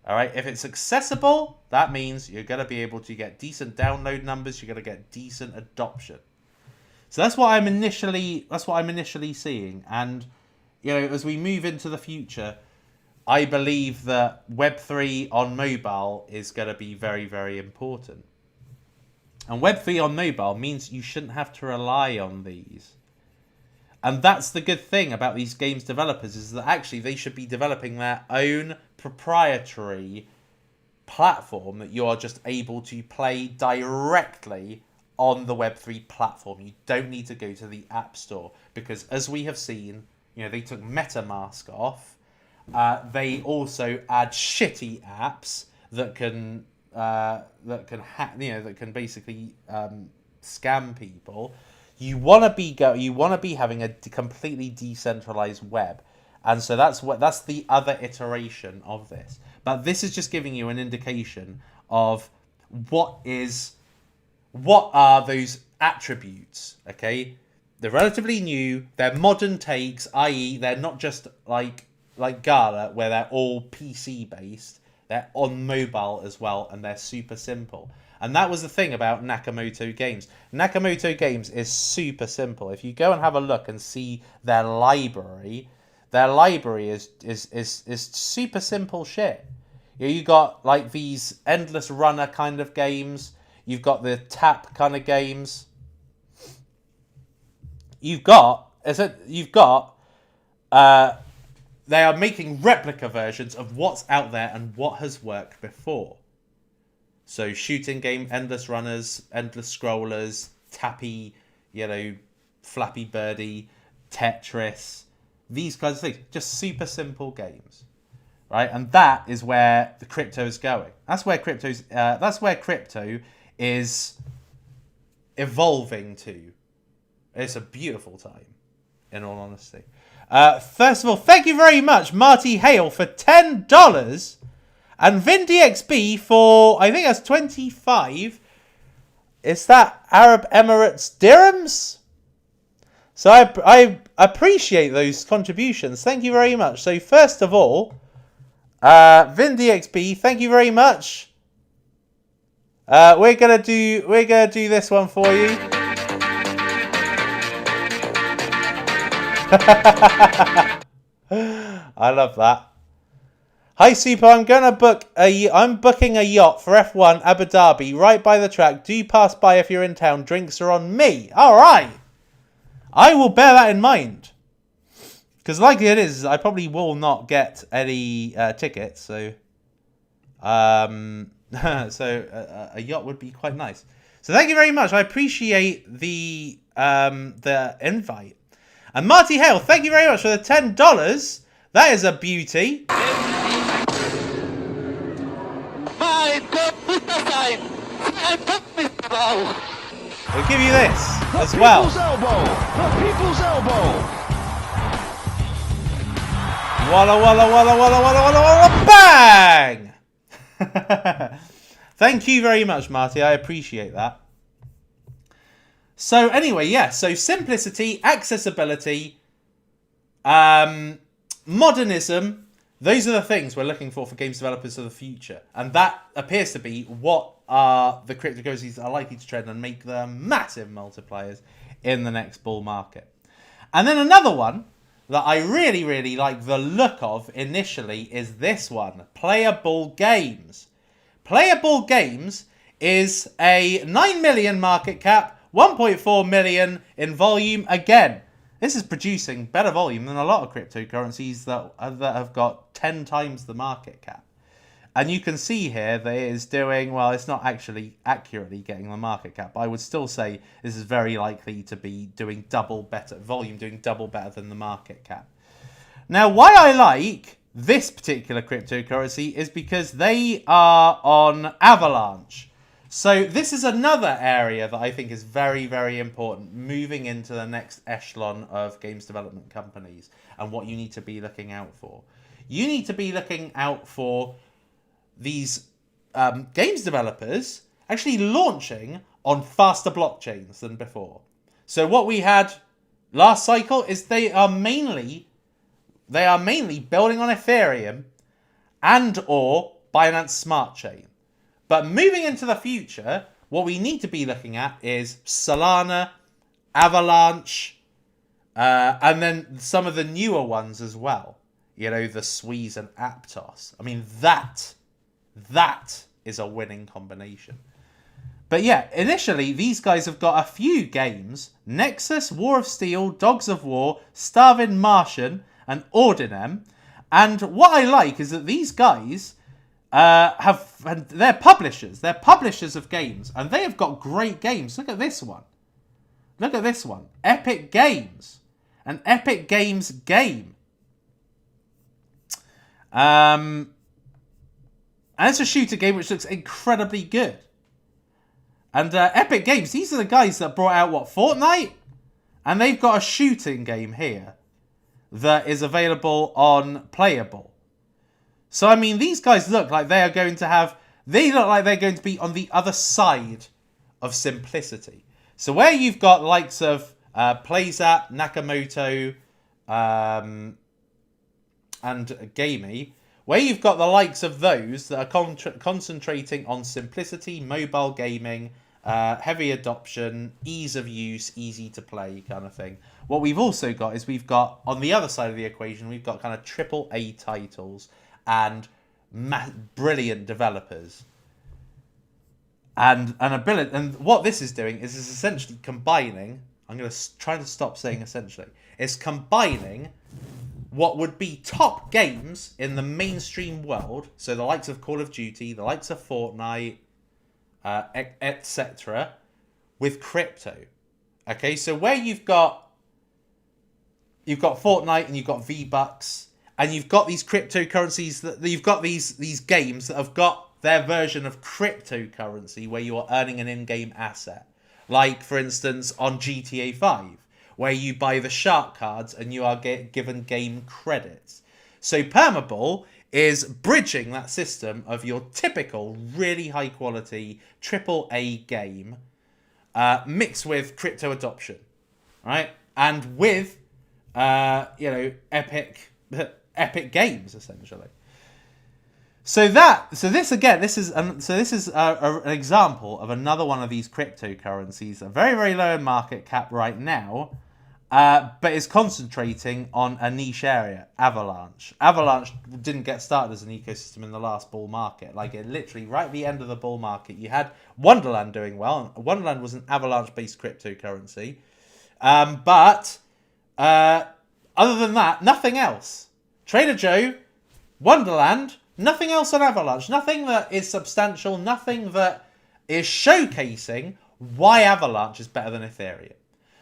All right, if it's accessible, that means you're going to be able to get decent download numbers. You're going to get decent adoption. So that's what I'm initially seeing. And as we move into the future, I believe that Web3 on mobile is going to be very, very important. And Web3 on mobile means you shouldn't have to rely on these. And that's the good thing about these games developers, is that actually they should be developing their own proprietary platform that you are just able to play directly on the Web3 platform. You don't need to go to the App Store, because as we have seen, they took MetaMask off. They also add shitty apps that can hack, that can basically scam people. You want to be having a completely decentralized web, and so that's the other iteration of this. But this is just giving you an indication of what are those attributes. Okay, they're relatively new. They're modern takes, i.e., they're not just like Gala, where they're all PC based. They're on mobile as well, and they're super simple. And that was the thing about Nakamoto Games. Nakamoto Games is super simple. If you go and have a look and see their library is super simple shit. You got like these endless runner kind of games. You've got the tap kind of games. They are making replica versions of what's out there and what has worked before. So shooting game, endless runners, endless scrollers, tappy, Flappy Birdie, Tetris, these kinds of things. Just super simple games, right? And that is where the crypto is going. That's where crypto is evolving to. It's a beautiful time, in all honesty. First of all, thank you very much, Marty Hale, for $10. And VinDXB for, I think that's 25. Is that Arab Emirates dirhams? So I appreciate those contributions. Thank you very much. So first of all, VinDXB, thank you very much. We're gonna do this one for you. I love that. Hi Suppo, I'm booking a yacht for F1 Abu Dhabi right by the track. Do pass by if you're in town. Drinks are on me. All right. I will bear that in mind. Because likely it is, I probably will not get any tickets. So, a yacht would be quite nice. So thank you very much. I appreciate the invite. And Marty Hale, thank you very much for the $10. That is a beauty. We'll give you this as well. The people's elbow. Walla walla walla walla walla walla walla bang! Thank you very much, Marty. I appreciate that. So anyway, yeah. So simplicity, accessibility, modernism. Those are the things we're looking for games developers of the future. And that appears to be what the cryptocurrencies are likely to trend and make them massive multipliers in the next bull market. And then another one that I really, really like the look of initially is this one, Playable Games. Playable Games is a 9 million market cap, 1.4 million in volume. Again, this is producing better volume than a lot of cryptocurrencies that have got 10 times the market cap. And you can see here that it is doing, well, it's not actually accurately getting the market cap, but I would still say this is very likely to be doing double better than the market cap. Now, why I like this particular cryptocurrency is because they are on Avalanche. So this is another area that I think is very, very important moving into the next echelon of games development companies and what you need to be looking out for. You need to be looking out for these games developers actually launching on faster blockchains than before. So what we had last cycle is they are mainly building on Ethereum and or Binance Smart Chain. But moving into the future, what we need to be looking at is Solana, Avalanche, and then some of the newer ones as well. The Sweez and Aptos. I mean, that is a winning combination. But yeah, initially, these guys have got a few games. Nexus, War of Steel, Dogs of War, Starvin Martian, and Ordinem. And what I like is that these guys they're publishers. They're publishers of games. And they have got great games. Look at this one. Epic Games. An Epic Games game. And it's a shooter game which looks incredibly good. And Epic Games, these are the guys that brought out, Fortnite? And they've got a shooting game here that is available on Playable. So, I mean, these guys look like they're going to be on the other side of simplicity. So where you've got likes of Playzap, Nakamoto, and Gamey, where you've got the likes of those that are concentrating on simplicity, mobile gaming, heavy adoption, ease of use, easy to play kind of thing. What we've also got is we've got, on the other side of the equation, we've got kind of AAA titles and brilliant developers. And what this is doing is essentially combining, I'm going to try to stop saying essentially, it's combining what would be top games in the mainstream world, so the likes of Call of Duty, the likes of Fortnite, etc., with crypto. Okay, so where you've got Fortnite and you've got V-Bucks and you've got these cryptocurrencies that you've got these games that have got their version of cryptocurrency where you are earning an in-game asset, like for instance on GTA 5, where you buy the shark cards and you are given game credits. So Permable is bridging that system of your typical really high quality AAA game mixed with crypto adoption, right? And with epic games essentially. So this is an example of another one of these cryptocurrencies, a very, very low in market cap right now, but is concentrating on a niche area, Avalanche. Avalanche didn't get started as an ecosystem in the last bull market. Like, it literally, right at the end of the bull market, you had Wonderland doing well. Wonderland was an Avalanche-based cryptocurrency. But other than that, nothing else. Trader Joe, Wonderland, nothing else on Avalanche. Nothing that is substantial. Nothing that is showcasing why Avalanche is better than Ethereum.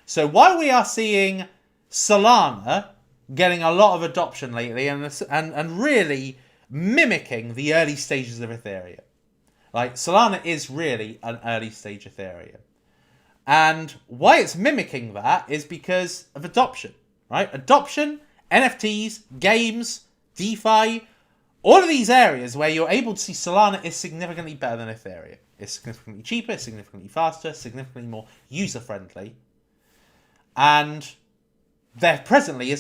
So while we are seeing Solana getting a lot of adoption lately and really mimicking the early stages of Ethereum. Like, Solana is really an early stage Ethereum. And why it's mimicking that is because of adoption, right? Adoption, NFTs, games, DeFi, all of these areas where you're able to see Solana is significantly better than Ethereum. It's significantly cheaper, significantly faster, significantly more user-friendly. And there presently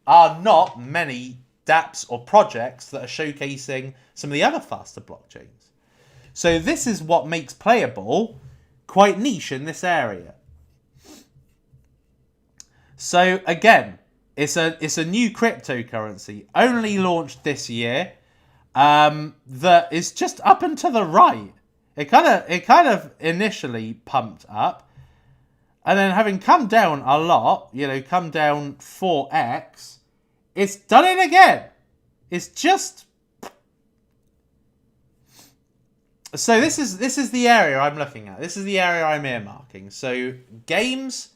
are not many dApps or projects that are showcasing some of the other faster blockchains. So this is what makes Playable quite niche in this area. So again, it's a new cryptocurrency, only launched this year, that is just up and to the right. It kind of initially pumped up, and then having come down a lot, come down 4x, it's done it again. It's just... So this is the area I'm looking at. This is the area I'm earmarking. So games,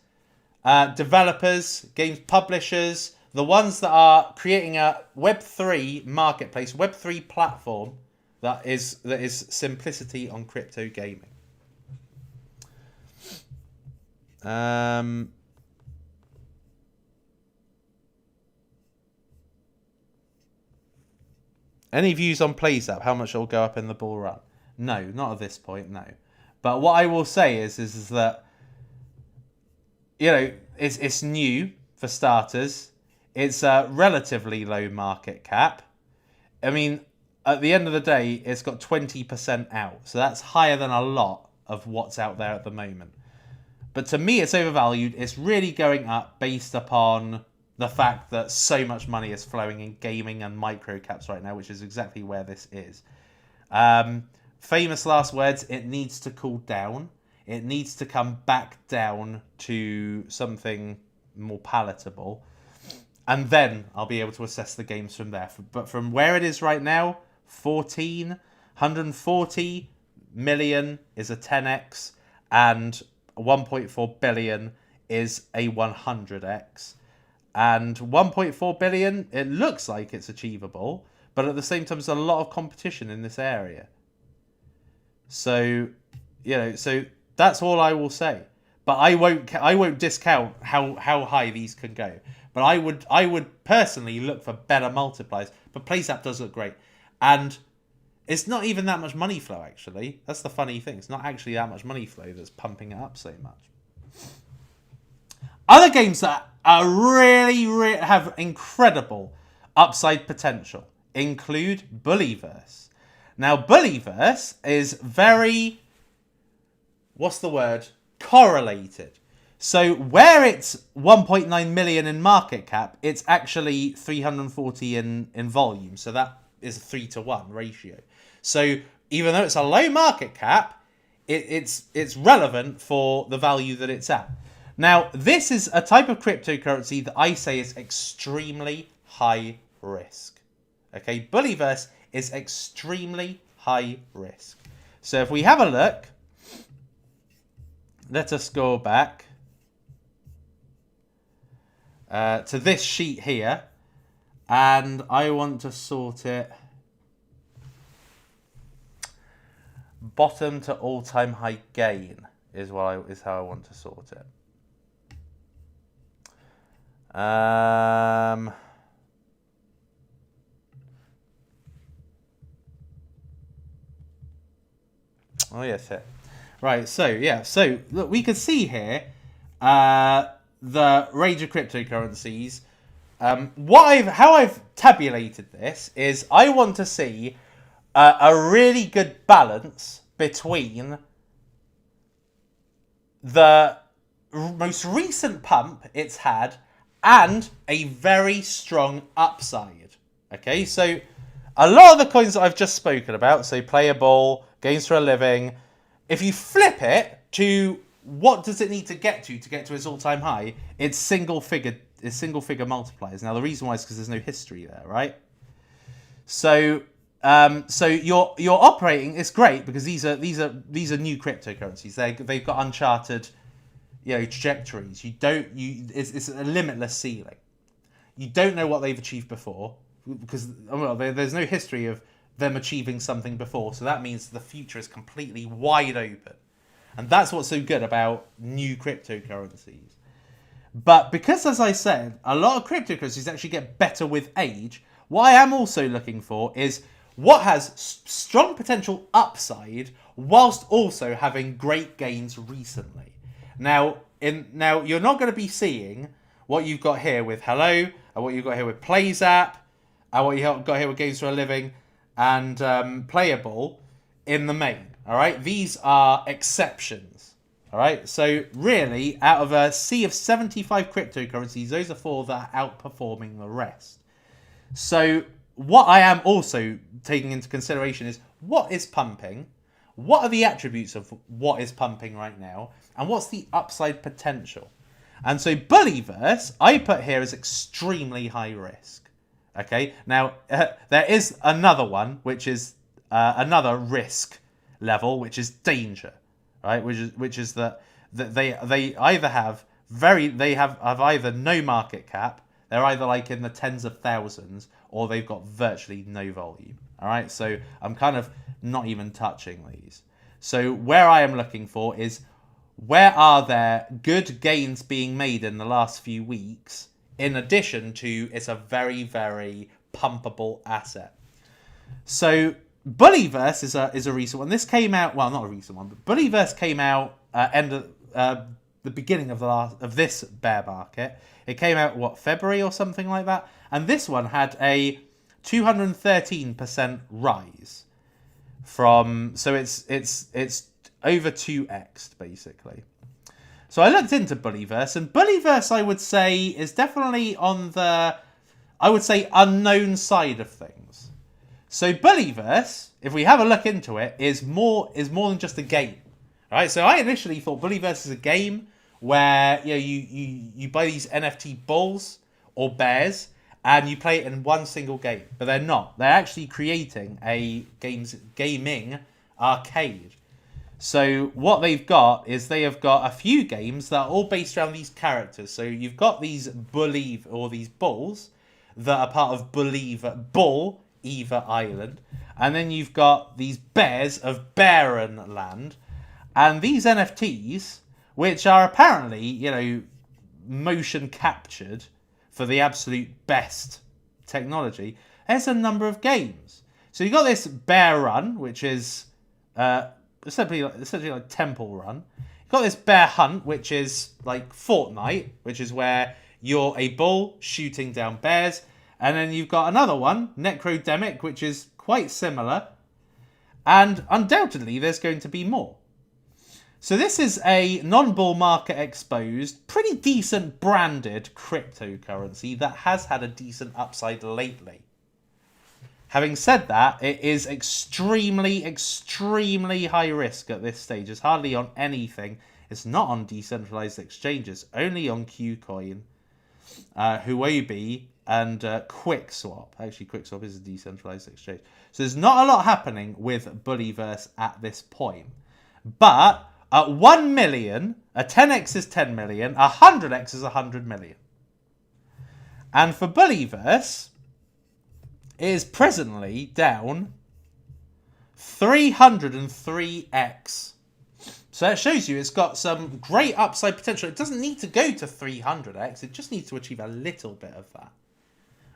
developers, games publishers, the ones that are creating a Web3 marketplace, Web3 platform that is simplicity on crypto gaming. Any views on Playzap? How much it'll go up in the bull run? No, not at this point, no. But what I will say is that, it's new for starters. It's a relatively low market cap. I mean, at the end of the day, it's got 20% out. So that's higher than a lot of what's out there at the moment. But to me, it's overvalued. It's really going up based upon the fact that so much money is flowing in gaming and micro caps right now, which is exactly where this is. Famous last words, it needs to cool down. It needs to come back down to something more palatable. And then I'll be able to assess the games from there. But from where it is right now, 140 million is a 10x, and 1.4 billion is a 100x. And 1.4 billion, it looks like it's achievable, but at the same time, there's a lot of competition in this area. So, so that's all I will say. But I won't discount how high these can go. But I would personally look for better multipliers. But Playzap does look great. And it's not even that much money flow, actually. That's the funny thing. It's not actually that much money flow that's pumping it up so much. Other games that are really have incredible upside potential include Bullyverse. Now, Bullyverse is very, what's the word? Correlated. So where it's 1.9 million in market cap, it's actually 340 in volume. So that is a 3-to-1 ratio. So even though it's a low market cap, it's relevant for the value that it's at. Now, this is a type of cryptocurrency that I say is extremely high risk. Okay, Bullyverse is extremely high risk. So if we have a look, let us go back to this sheet here, and I want to sort it bottom to all-time high gain is how I want to sort it. Oh yes, here. Right. So yeah. So look, we can see here the range of cryptocurrencies. How I've tabulated this is I want to see a really good balance between the most recent pump it's had and a very strong upside. Okay, so a lot of the coins that I've just spoken about, so Playable, Games for a Living, if you flip it to what does it need to get to its all-time high, it's single figure multipliers. Now the reason why is because there's no history there, right? So you're operating. It's great because these are new cryptocurrencies. They've got uncharted, trajectories. It's a limitless ceiling. You don't know what they've achieved before because there's no history of them achieving something before. So that means the future is completely wide open, and that's what's so good about new cryptocurrencies. But because, as I said, a lot of cryptocurrencies actually get better with age. What I am also looking for is what has strong potential upside whilst also having great gains recently. Now you're not going to be seeing what you've got here with Hello, and what you've got here with Playzap, and what you've got here with Games for a Living and Playable in the main. All right, these are exceptions. All right, so really, out of a sea of 75 cryptocurrencies, those are 4 that are outperforming the rest. So what I am also taking into consideration is what is pumping, what are the attributes of what is pumping right now, and what's the upside potential. And so Bullyverse, I put here as extremely high risk. Okay, now there is another one, which is another risk level, which is danger, right? Which is that they either have either no market cap, they're either like in the tens of thousands, or they've got virtually no volume. All right, so I'm kind of not even touching these. So where I am looking for is where are there good gains being made in the last few weeks, in addition to it's a very, very pumpable asset. So Bullyverse is a recent one. This came out, well, not a recent one, but Bullyverse came out the beginning of this bear market. It came out February or something like that, and this one had a 213% rise from. So it's over 2x basically. So I looked into Bullyverse, and Bullyverse I would say is definitely on the, I would say, unknown side of things. So Bullyverse, if we have a look into it, is more than just a game. All right, so I initially thought Bullyverse is a game where you buy these NFT bulls or bears and you play it in one single game, but they're not. They're actually creating a gaming arcade. So what they've got is they have got a few games that are all based around these characters. So you've got these these bulls that are part of Bullyver Island, and then you've got these bears of Barren Land, and these NFTs, which are apparently motion captured for the absolute best technology. There's a number of games. So you've got this Bear Run, which is essentially like Temple Run. You've got this Bear Hunt, which is like Fortnite, which is where you're a bull shooting down bears, And then you've got another one, Necrodemic, which is quite similar. And undoubtedly, there's going to be more. So this is a non-bull market exposed, pretty decent branded cryptocurrency that has had a decent upside lately. Having said that, it is extremely, extremely high risk at this stage. It's hardly on anything. It's not on decentralized exchanges, only on KuCoin, Huobi, and QuickSwap. Actually, QuickSwap is a decentralized exchange. So there's not a lot happening with Bullyverse at this point. But at 1 million, a 10x is 10 million, a 100x is 100 million. And for Bullyverse, it is presently down 303x. So it shows you it's got some great upside potential. It doesn't need to go to 300x. It just needs to achieve a little bit of that.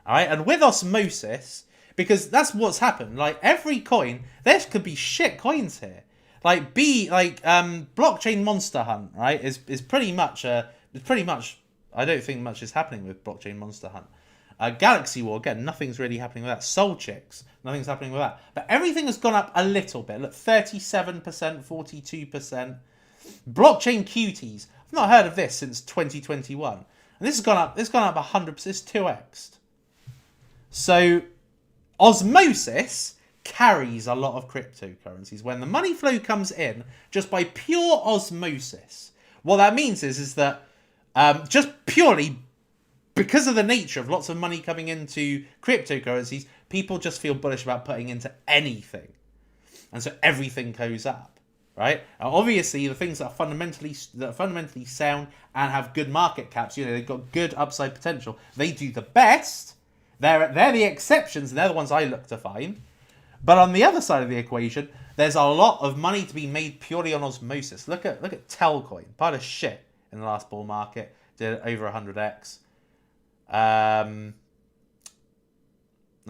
All right, and with osmosis, because that's what's happened. Like every coin, there could be shit coins here. Like blockchain monster hunt, right? Is pretty much I don't think much is happening with blockchain monster hunt. Galaxy War, again, nothing's really happening with that. Soul Chicks, nothing's happening with that. But everything has gone up a little bit. Look, 37%, 42%. Blockchain Cuties. I've not heard of this since 2021. And this has gone up 100%. It's 2x. So, osmosis carries a lot of cryptocurrencies. When the money flow comes in, just by pure osmosis, what that means is that just purely because of the nature of lots of money coming into cryptocurrencies, people just feel bullish about putting into anything. And so everything goes up, right? Now, obviously, the things that are fundamentally sound and have good market caps, they've got good upside potential. They do the best. They're the exceptions, and they're the ones I look to find. But on the other side of the equation, there's a lot of money to be made purely on osmosis. Look at Telcoin, part of shit in the last bull market, did over 100x. I'm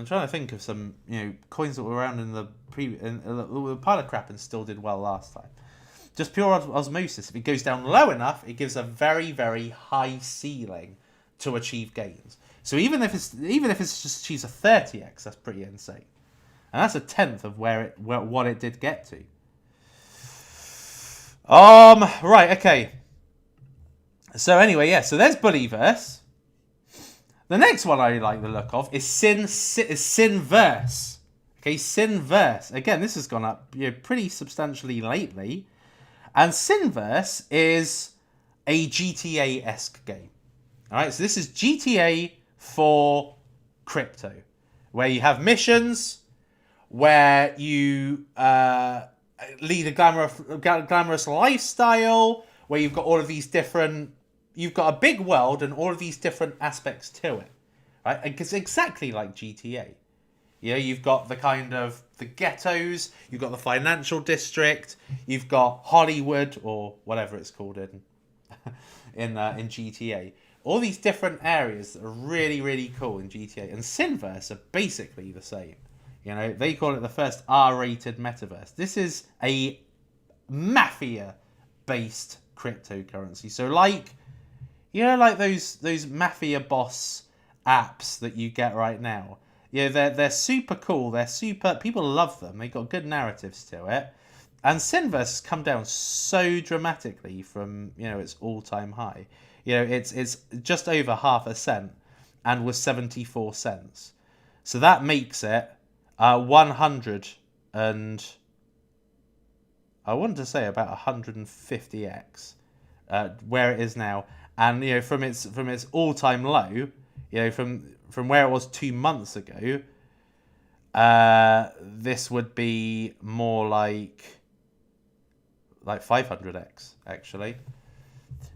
trying to think of some coins that were around in the were pile of crap and still did well last time. Just pure osmosis. If it goes down low enough, it gives a very, very high ceiling to achieve gains. So even if it just achieves a 30x, that's pretty insane. And that's a tenth of what it did get to. Right, okay. So anyway, yeah, so there's Bullyverse. The next one I like the look of is Sinverse. Okay, Sinverse. Again, this has gone up pretty substantially lately. And Sinverse is a GTA-esque game. Alright, so this is GTA for crypto. Where you have missions, where you lead a glamorous lifestyle, where you've got all of these different... You've got a big world and all of these different aspects to it, right? It's exactly like GTA. You've got the the ghettos, you've got the financial district, you've got Hollywood or whatever it's called in GTA. All these different areas that are really, really cool in GTA. And Sinverse are basically the same. They call it the first R-rated metaverse. This is a mafia-based cryptocurrency. So like those Mafia Boss apps that you get right now. They're super cool. People love them. They've got good narratives to it. And Sinverse has come down so dramatically from, its all-time high. It's just over 0.5 cent and was 74 cents. So that makes it 100 and I want to say about 150x where it is now. And from its all-time low, from where it was 2 months ago, this would be more like 500x actually.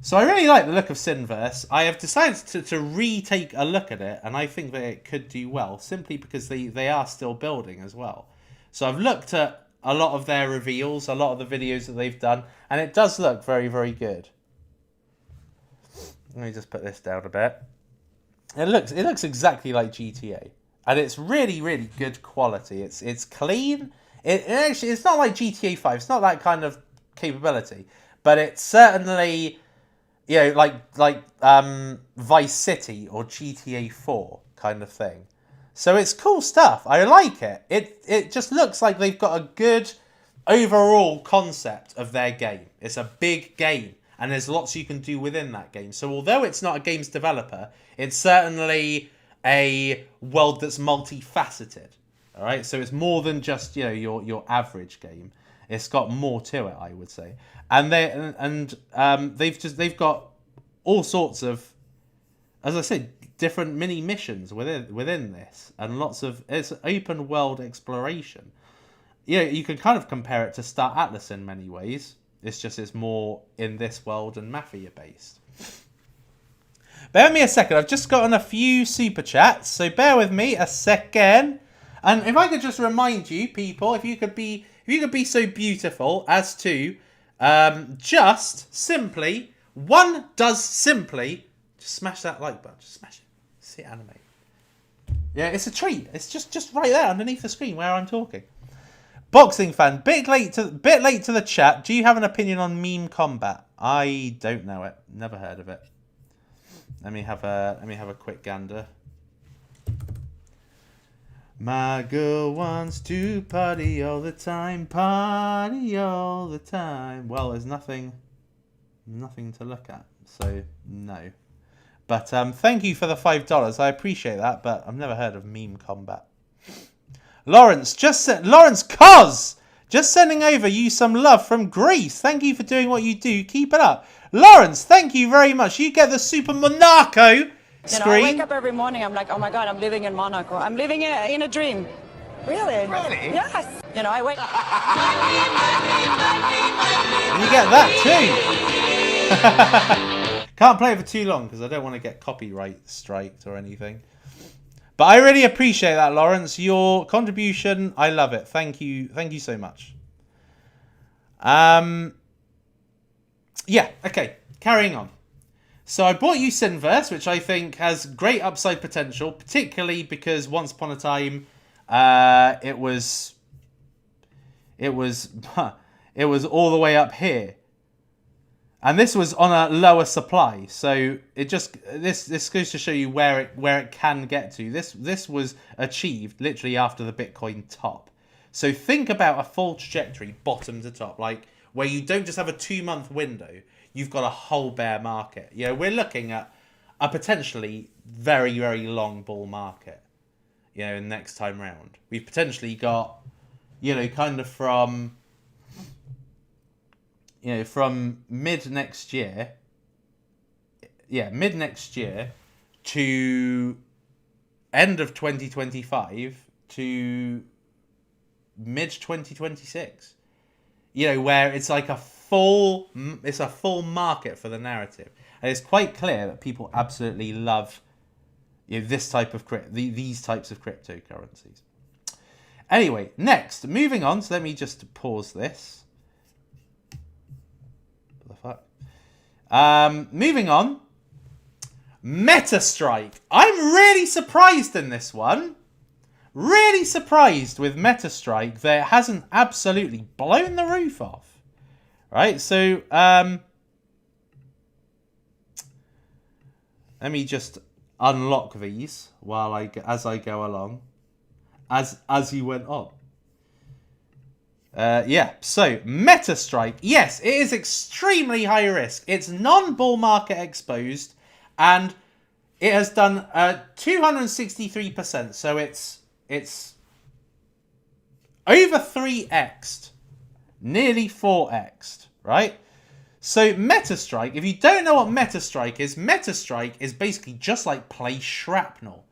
So I really like the look of Sinverse. I have decided to retake a look at it, and I think that it could do well simply because they are still building as well. So I've looked at a lot of their reveals, a lot of the videos that they've done, and it does look very, very good. Let me just put this down a bit. It looks exactly like GTA, and it's really, really good quality. It's clean. It's not like GTA 5. It's not that kind of capability, but it's certainly like Vice City or GTA 4. kind of thing. So it's cool stuff. I like it. It just looks like they've got a good overall concept of their game. It's a big game, and there's lots you can do within that game. So although it's not a games developer, it's certainly a world that's multifaceted. All right, so it's more than just your average game. It's got more to it, I would say. And they've got all sorts of, as I said, different mini missions within this, and it's open world exploration. You can kind of compare it to Star Atlas in many ways. It's more in this world and Mafia based. Bear with me a second. I've just gotten a few super chats, so bear with me a second. And if I could just remind you, people, if you could be so beautiful as to just simply smash that like button. Just smash it. See it animate. Yeah, it's a treat. It's just right there underneath the screen where I'm talking. Boxing fan, bit late to the chat. Do you have an opinion on meme combat? I don't know it. Never heard of it. Let me have a quick gander. My girl wants to party all the time, party all the time. Well, there's nothing to look at, so no. But thank you for the $5. I appreciate that, but I've never heard of meme combat. Lawrence Cos, just sending over you some love from Greece. Thank you for doing what you do. Keep it up, Lawrence. Thank you very much. You get the Super Monaco screen. I wake up every morning. I'm like, oh my god, I'm living in Monaco. I'm living in a dream. Really? Really? Yes. I wake. You get that too. Can't play it for too long because I don't want to get copyright striked or anything. But I really appreciate that, Lawrence. Your contribution, I love it. Thank you so much. Yeah, okay. Carrying on. So I bought you Sinverse, which I think has great upside potential, particularly because once upon a time, it was all the way up here. And this was on a lower supply, so it just this goes to show you where it can get to. This was achieved literally after the Bitcoin top. So think about a full trajectory, bottom to top, like where you don't just have a 2-month window. You've got a whole bear market. We're looking at a potentially very, very long bull market. Next time round, we've potentially got, kind of from mid next year to end of 2025 to mid 2026, where it's like a full market for the narrative, and it's quite clear that people absolutely love these types of cryptocurrencies. Anyway, next, moving on. So let me just pause this. Moving on. Metastrike. I'm really surprised in this one. Really surprised with Metastrike that it hasn't absolutely blown the roof off. Right, so let me just unlock these as I go along. As he went on. So Metastrike, yes, it is extremely high risk. It's non-bull market exposed, and it has done 263%. So it's over 3x'd, nearly 4x'd, right? So Metastrike, if you don't know what Metastrike is basically just like Play Shrapnel.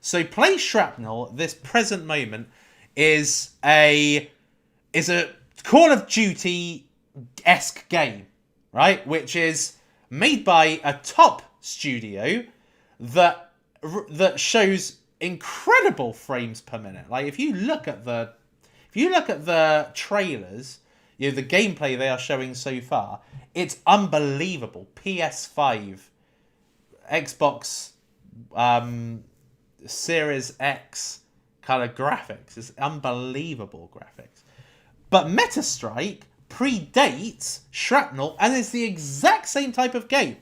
So Play Shrapnel, this present moment, is a Call of Duty-esque game, right? Which is made by a top studio that shows incredible frames per minute. Like if you look at the trailers, the gameplay they are showing so far, it's unbelievable. PS5, Xbox Series X kind of graphics. It's unbelievable graphics. But Metastrike predates Shrapnel and is the exact same type of game.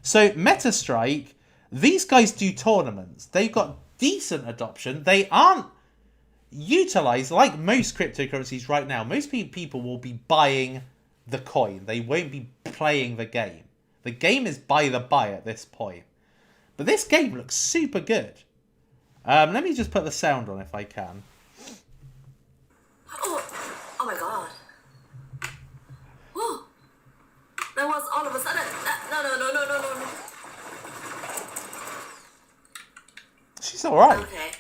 So Metastrike, these guys do tournaments. They've got decent adoption. They aren't utilized like most cryptocurrencies right now. Most people will be buying the coin. They won't be playing the game. The game is by the by at this point. But this game looks super good. Let me just put the sound on if I can. Oh my god. Whoa. That was all of a sudden. No. She's alright. Okay.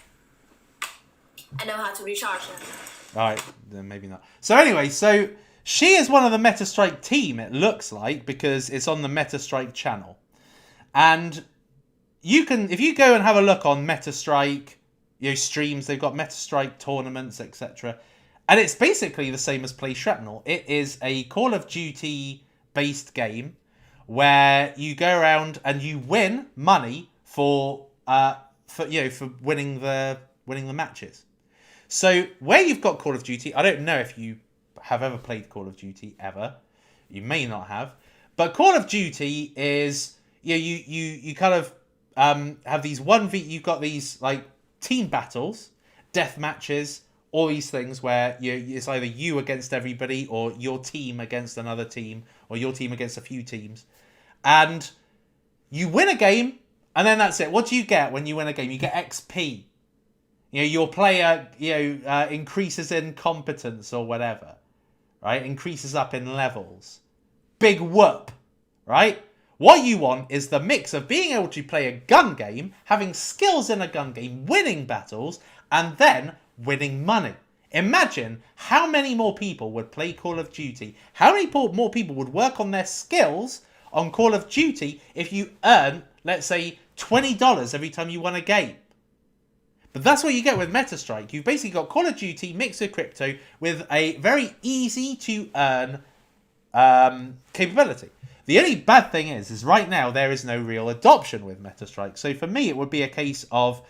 I know how to recharge it. Alright, then maybe not. So anyway, so she is one of the Metastrike team, it looks like, because it's on the Metastrike channel. And you can, if you go and have a look on Metastrike, streams, they've got Metastrike tournaments, etc. And it's basically the same as Play Shrapnel. It is a Call of Duty based game where you go around and you win money for winning the matches. So where you've got Call of Duty, I don't know if you have ever played Call of Duty ever. You may not have, but Call of Duty is you kind of have these you've got these like team battles, death matches, all these things where it's either you against everybody or your team against another team or your team against a few teams, and you win a game and then that's it. What do you get when you win a game? You get XP. Your player increases in competence or whatever, right? Increases up in levels. Big whoop, right? What you want is the mix of being able to play a gun game, having skills in a gun game, winning battles, and then winning money. Imagine how many more people would play Call of Duty, how many more people would work on their skills on Call of Duty if you earn, let's say, $20 every time you won a game. But that's what you get with Metastrike. You've basically got Call of Duty mixed with crypto with a very easy to earn capability. The only bad thing is right now there is no real adoption with Metastrike. So for me, it would be a case of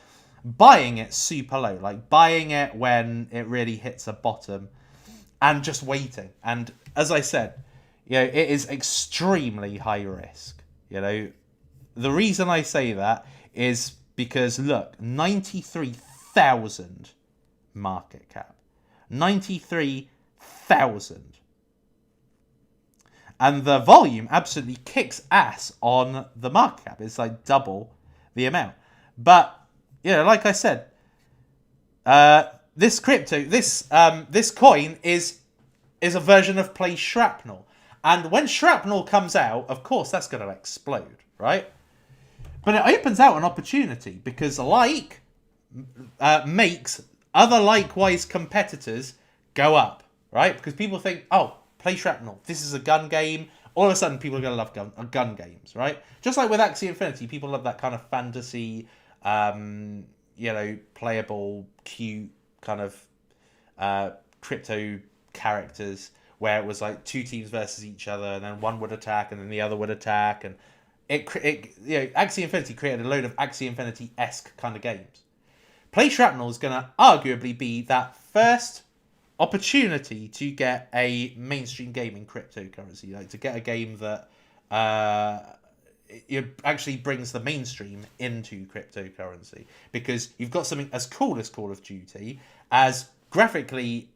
buying it super low, like buying it when it really hits a bottom and just waiting. And as I said, it is extremely high risk. The reason I say that is because look, 93,000 market cap. 93,000. And the volume absolutely kicks ass on the market cap. It's like double the amount. But, like I said, this coin is a version of Play Shrapnel. And when Shrapnel comes out, of course, that's going to explode, right? But it opens out an opportunity because makes other likewise competitors go up, right? Because people think, oh, Play Shrapnel, this is a gun game. All of a sudden, people are going to love gun games, right? Just like with Axie Infinity, people love that kind of fantasy, playable, cute kind of crypto characters where it was like two teams versus each other, and then one would attack, and then the other would attack, and Axie Infinity created a load of Axie Infinity-esque kind of games. Play Shrapnel is going to arguably be that first opportunity to get a mainstream game in cryptocurrency, like to get a game that actually brings the mainstream into cryptocurrency, because you've got something as cool as Call of Duty, as graphically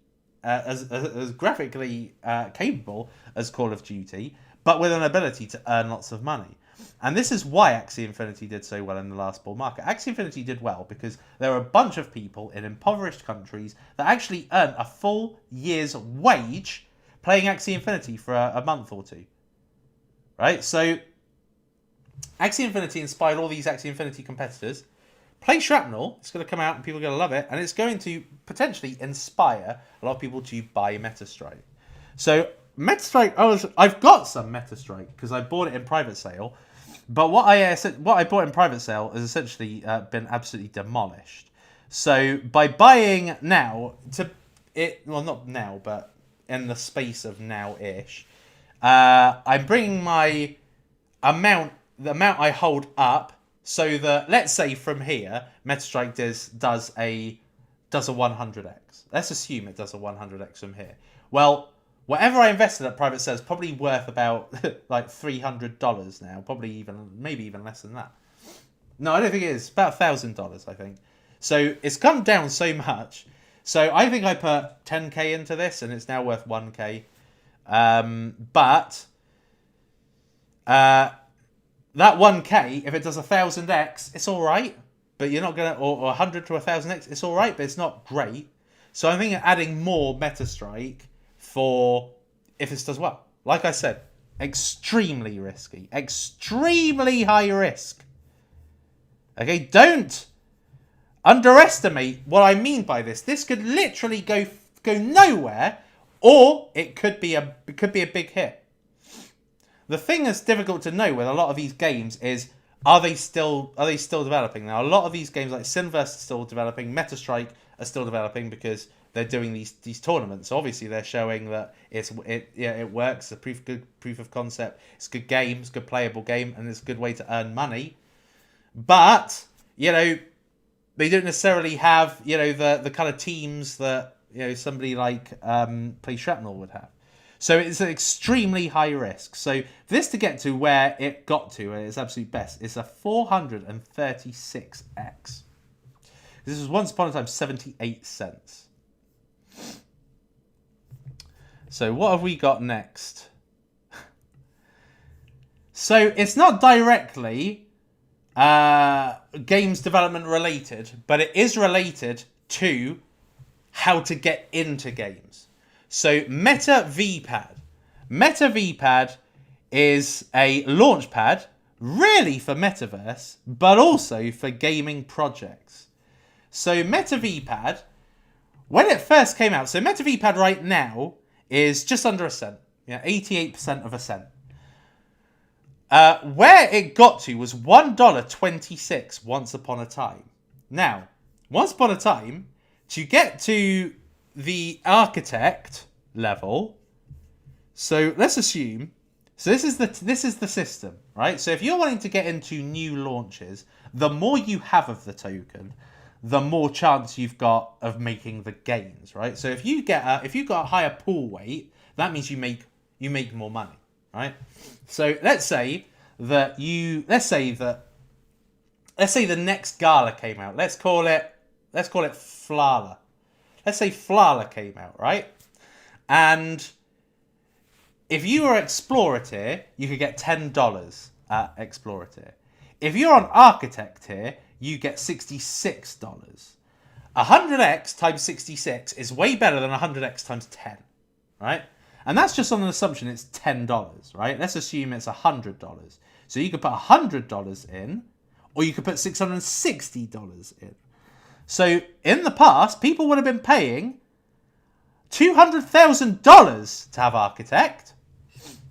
capable as Call of Duty, but with an ability to earn lots of money. And this is why Axie Infinity did so well in the last bull market. Axie Infinity did well because there were a bunch of people in impoverished countries that actually earned a full year's wage playing Axie Infinity for a month or two. Right? So Axie Infinity inspired all these Axie Infinity competitors. Play Shrapnel, it's going to come out and people are going to love it, and it's going to potentially inspire a lot of people to buy Metastrike. So Metastrike, I've got some Metastrike because I bought it in private sale, but what I bought in private sale has essentially been absolutely demolished. So by buying now, not now, but in the space of now-ish, I'm bringing the amount I hold up, so that, let's say from here, Metastrike does a 100x. Let's assume it does a 100x from here. Well, whatever I invested at private sale is probably worth about like $300 now. Maybe even less than that. No, I don't think it is. About $1,000, I think. So it's come down so much. So I think I put 10k into this, and it's now worth 1k. But that 1k, if it does 1000x, it's all right. But you're not gonna, or 100 to 1000x, it's all right, but it's not great. So I'm thinking of adding more Metastrike for if this does well. Like I said, extremely risky, extremely high risk. Okay, don't underestimate what I mean by this. This could literally go nowhere, or it could be a big hit. The thing that's difficult to know with a lot of these games is, are they still developing? Now, a lot of these games like Sinverse are still developing, Metastrike are still developing because they're doing these tournaments. So obviously they're showing that it works. It's a good proof of concept. It's a good game, it's a good playable game, and it's a good way to earn money. But they don't necessarily have the kind of teams that somebody like Play Shrapnel would have. So it's an extremely high risk. So this to get to where it got to at its absolute best is a 436x. This was once upon a time 78 cents. So what have we got next? So it's not directly games development related, but it is related to how to get into games. So Meta VPad. Meta VPad is a launchpad really for Metaverse, but also for gaming projects. So Meta VPad, when it first came out, so Meta VPad right now is just under a cent. 88% of a cent. Where it got to was $1.26 once upon a time. Now, once upon a time, to get to the architect level, so let's assume, so this is the system, right? So if you're wanting to get into new launches, the more you have of the token, the more chance you've got of making the gains, right? So if you've got a higher pool weight, that means you make more money, right? So let's say the next gala came out. Let's call it Flala. Let's say Flala came out, right? And if you were Explorer tier, you could get $10 at Explorer tier. If you're on Architect tier, you get $66. 100x times 66 is way better than 100x times 10, right? And that's just on an assumption it's $10, right? Let's assume it's $100. So you could put $100 in, or you could put $660 in. So in the past, people would have been paying $200,000 to have Architect.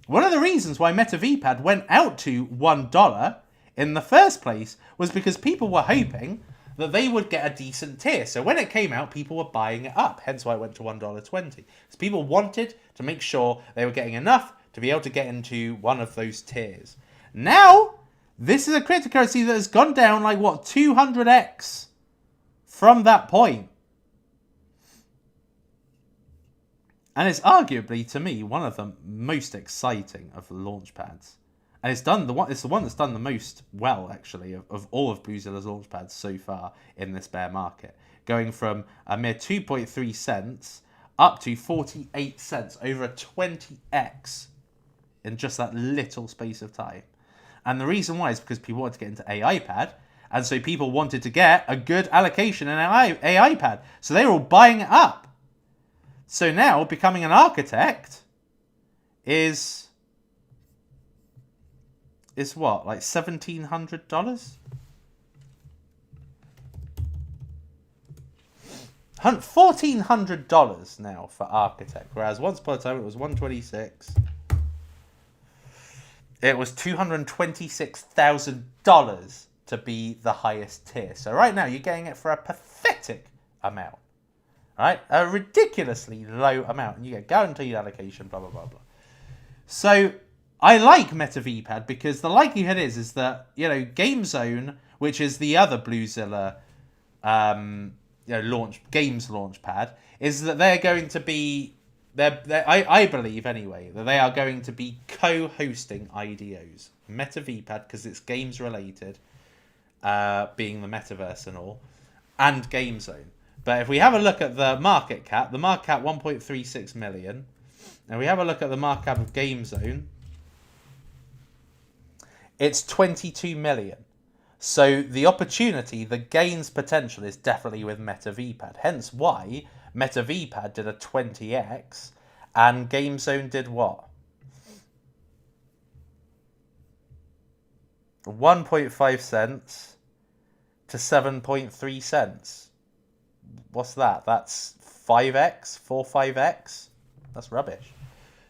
One of the reasons why Meta VPad went out to $1 in the first place was because people were hoping that they would get a decent tier. So when it came out, people were buying it up. Hence why it went to $1.20. Because people wanted to make sure they were getting enough to be able to get into one of those tiers. Now, this is a cryptocurrency that has gone down like, 200x from that point. And it's arguably, to me, one of the most exciting of the launchpads. And it's the one that's done the most well, actually, of all of Bluezilla's launchpads so far in this bear market. Going from a mere 2.3 cents up to 48 cents, over a 20x in just that little space of time. And the reason why is because people wanted to get into AI pad, and so people wanted to get a good allocation in AI pad. So they were all buying it up. So now becoming an architect is what, like $1,700? $1,400 now for architect, whereas once upon a time it was $126. It was $226,000 to be the highest tier. So right now you're getting it for a pathetic amount, right? A ridiculously low amount, and you get guaranteed allocation, blah blah blah blah. So I like Meta VPad because the likelihood is that GameZone, which is the other Bluezilla games launchpad, is that they're going to be I believe anyway that they are going to be co-hosting IDOs. Meta VPad because it's games related, being the metaverse and all, and Game Zone. But if we have a look at the market cap 1.36 million. And we have a look at the market cap of Game Zone, it's 22 million. So the opportunity, the gains potential is definitely with MetaVPad. Hence why MetaVPad did a 20x and Game Zone did what? 1.5 cents to 7.3 cents. What's that? That's 5x, 5x. That's rubbish.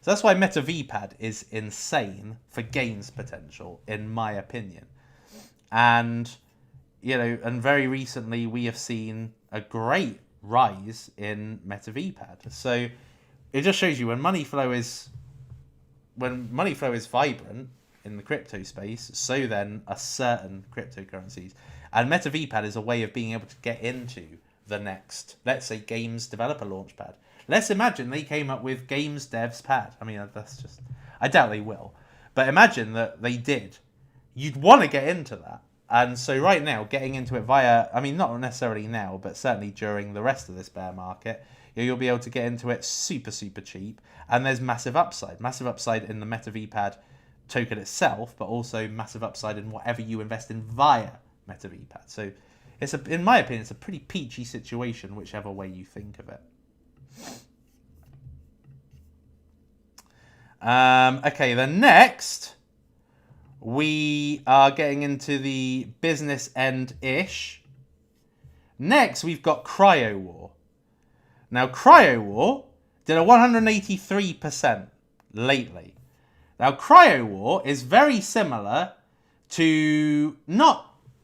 So that's why MetaVPad is insane for gains potential, in my opinion. And, you know, and very recently we have seen a great rise in MetaVPad. So it just shows you when money flow is vibrant in the crypto space, so then are certain cryptocurrencies. And MetaVPad is a way of being able to get into the next, let's say, games developer launchpad. Let's imagine they came up with games devs pad. I mean, that's just, I doubt they will. But imagine that they did. You'd want to get into that. And so right now, getting into it via, I mean, not necessarily now, but certainly during the rest of this bear market, you'll be able to get into it super, super cheap. And there's massive upside. Massive upside in the MetaVPad token itself, but also massive upside in whatever you invest in via MetaVPad. So it's in my opinion, it's a pretty peachy situation, whichever way you think of it. Okay, then next we are getting into the business end-ish. Next, we've got Cryowar. Now, Cryowar did a 183% lately. Now, Cryowar is very similar to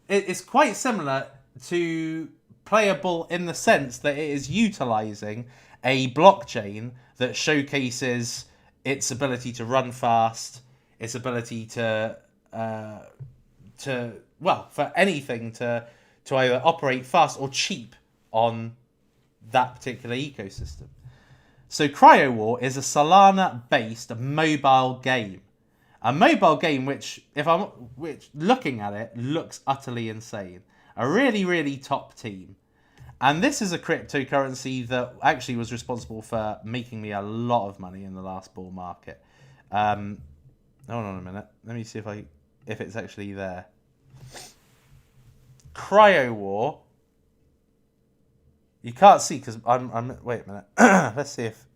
it's quite similar to Playable in the sense that it is utilizing a blockchain that showcases its ability to run fast, its ability for anything to either operate fast or cheap on that particular ecosystem. So Cryowar is a Solana-based mobile game. A mobile game which looking at it looks utterly insane. A really, really top team. And this is a cryptocurrency that actually was responsible for making me a lot of money in the last bull market. Hold on a minute. Let me see if it's actually there. Cryowar. You can't see because I'm. Wait a minute. Let's see if.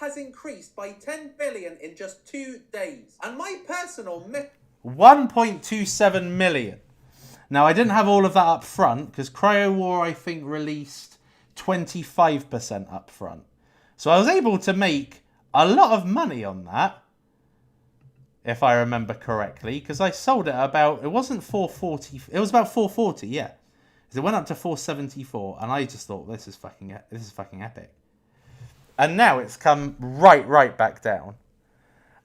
Has increased by 10 billion in just 2 days, and my personal 1.27 million. Now I didn't have all of that up front because Cryowar I think released 25% up front, so I was able to make a lot of money on that, if I remember correctly, because I sold it about, it wasn't 440, it was about 440, yeah. It went up to 474, and I just thought this is fucking epic. And now it's come right back down.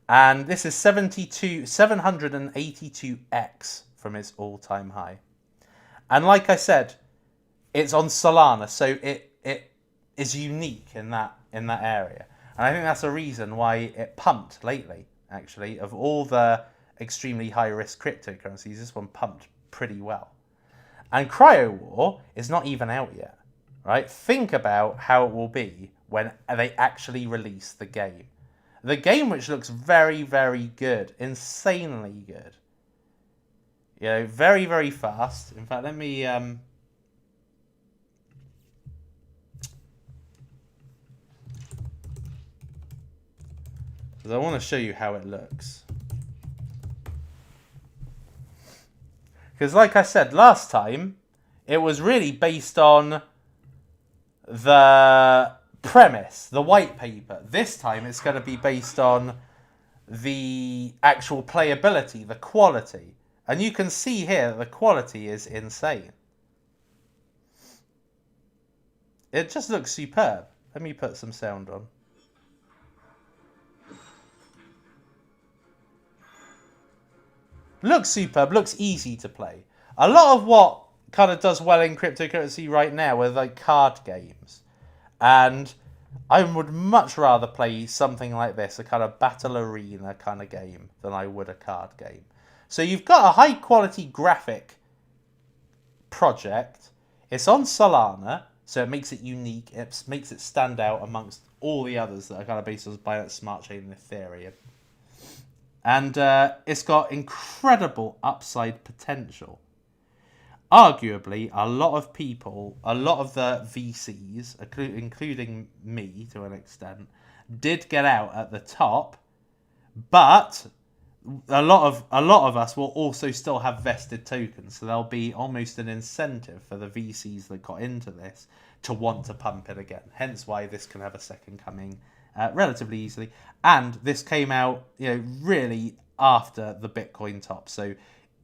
And this is 782x from its all-time high. And like I said, it's on Solana, so it is unique in that area. And I think that's a reason why it pumped lately, actually. Of all the extremely high-risk cryptocurrencies, this one pumped pretty well. And Cryowar is not even out yet, right? Think about how it will be when they actually release the game. The game which looks very, very good, insanely good. You know, very, very fast. In fact, let me... because I want to show you how it looks. Because like I said last time, it was really based on the premise, the white paper. This time it's going to be based on the actual playability, the quality. And you can see here that the quality is insane. It just looks superb. Let me put some sound on. Looks superb, looks easy to play. A lot of what kind of does well in cryptocurrency right now are like card games. And I would much rather play something like this, a kind of battle arena kind of game, than I would a card game. So you've got a high quality graphic project. It's on Solana, so it makes it unique. It makes it stand out amongst all the others that are kind of based on Binance Smart Chain and Ethereum. And it's got incredible upside potential. Arguably, a lot of people, a lot of the VCs, including me to an extent, did get out at the top, but a lot of us will also still have vested tokens, so there'll be almost an incentive for the VCs that got into this to want to pump it again. Hence why this can have a second coming relatively easily. And this came out, really after the Bitcoin top, so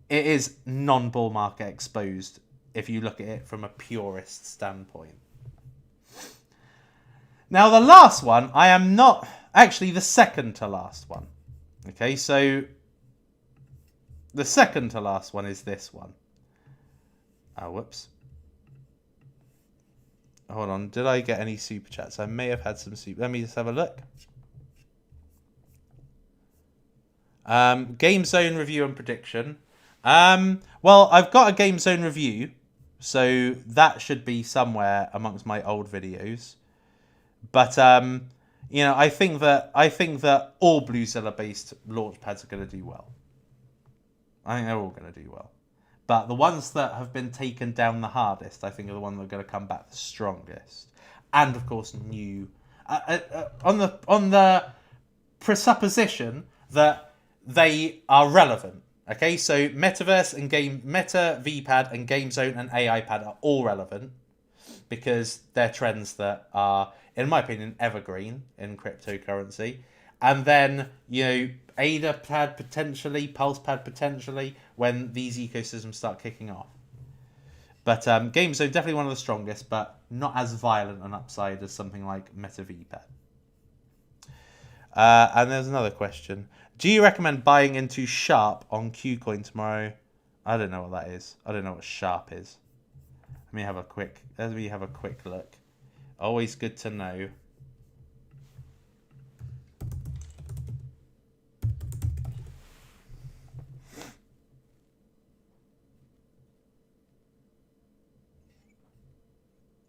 it is non-bull market exposed if you look at it from a purist standpoint. Now the last one, I am not actually the second to last one. Okay, so the second to last one is this one. Oh, whoops. Hold on, did I get any super chats? I may have had some super. Let me just have a look. Game Zone review and prediction. Well, I've got a Game Zone review, so that should be somewhere amongst my old videos. But I think that all Bluezilla based launchpads are going to do well. I think they're all going to do well. But the ones that have been taken down the hardest, I think, are the ones that are going to come back the strongest. And of course, new on the presupposition that they are relevant. Okay, so Metaverse and Meta VPad and Game Zone and AI Pad are all relevant because they're trends that are, in my opinion, evergreen in cryptocurrency. And then, ADA Pad potentially, Pulse Pad potentially, when these ecosystems start kicking off. But Game Zone definitely one of the strongest, but not as violent an upside as something like Meta VPad. And there's another question. Do you recommend buying into Sharp on KuCoin tomorrow? I don't know what that is. I don't know what Sharp is. Let me have a quick look. Always good to know.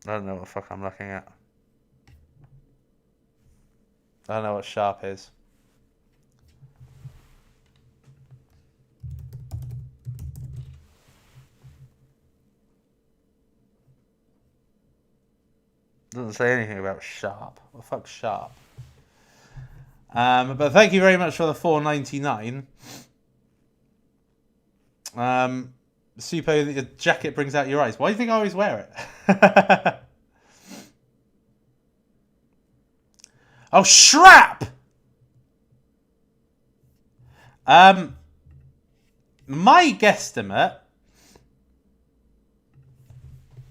I don't know what the fuck I'm looking at. I don't know what Sharp is. Doesn't say anything about Sharp. What the fuck's Sharp? But thank you very much for the $4.99. Suppo, the jacket brings out your eyes. Why do you think I always wear it? Oh, Shrap! My guesstimate,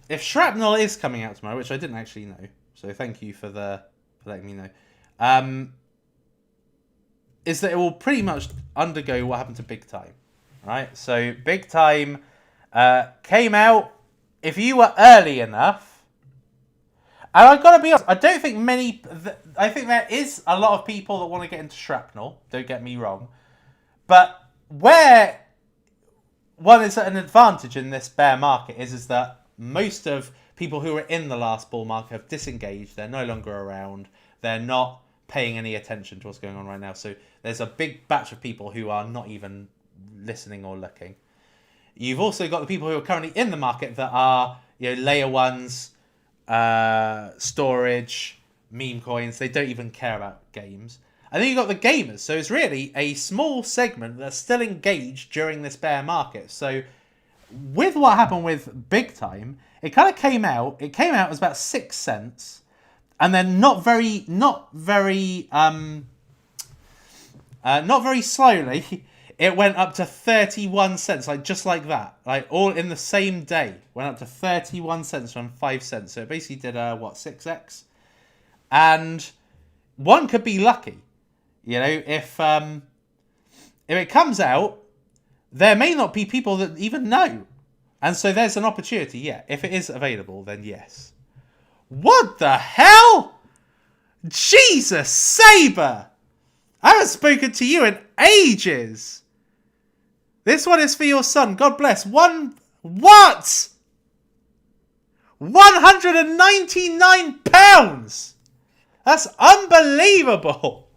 if Shrapnel is coming out tomorrow, which I didn't actually know, so thank you for letting me know, is that it will pretty much undergo what happened to Big Time, right? So Big Time came out, if you were early enough, and I've got to be honest, I don't think I think there is a lot of people that want to get into Shrapnel, don't get me wrong, but where one is at an advantage in this bear market is that most of people who were in the last bull market have disengaged. They're no longer around. They're not paying any attention to what's going on right now. So there's a big batch of people who are not even listening or looking. You've also got the people who are currently in the market that are, layer ones, storage, meme coins. They don't even care about games. And then you've got the gamers. So it's really a small segment that's still engaged during this bear market. So with what happened with Big Time, it kind of came out. It came out as about 6 cents, and then not very slowly, it went up to 31 cents, just like that, all in the same day. Went up to 31 cents from 5 cents. So it basically did 6x, and one could be lucky, if it comes out. There may not be people that even know. And so there's an opportunity, yeah. If it is available, then yes. What the hell? Jesus, Saber! I haven't spoken to you in ages. This one is for your son. God bless. What? £199! That's unbelievable!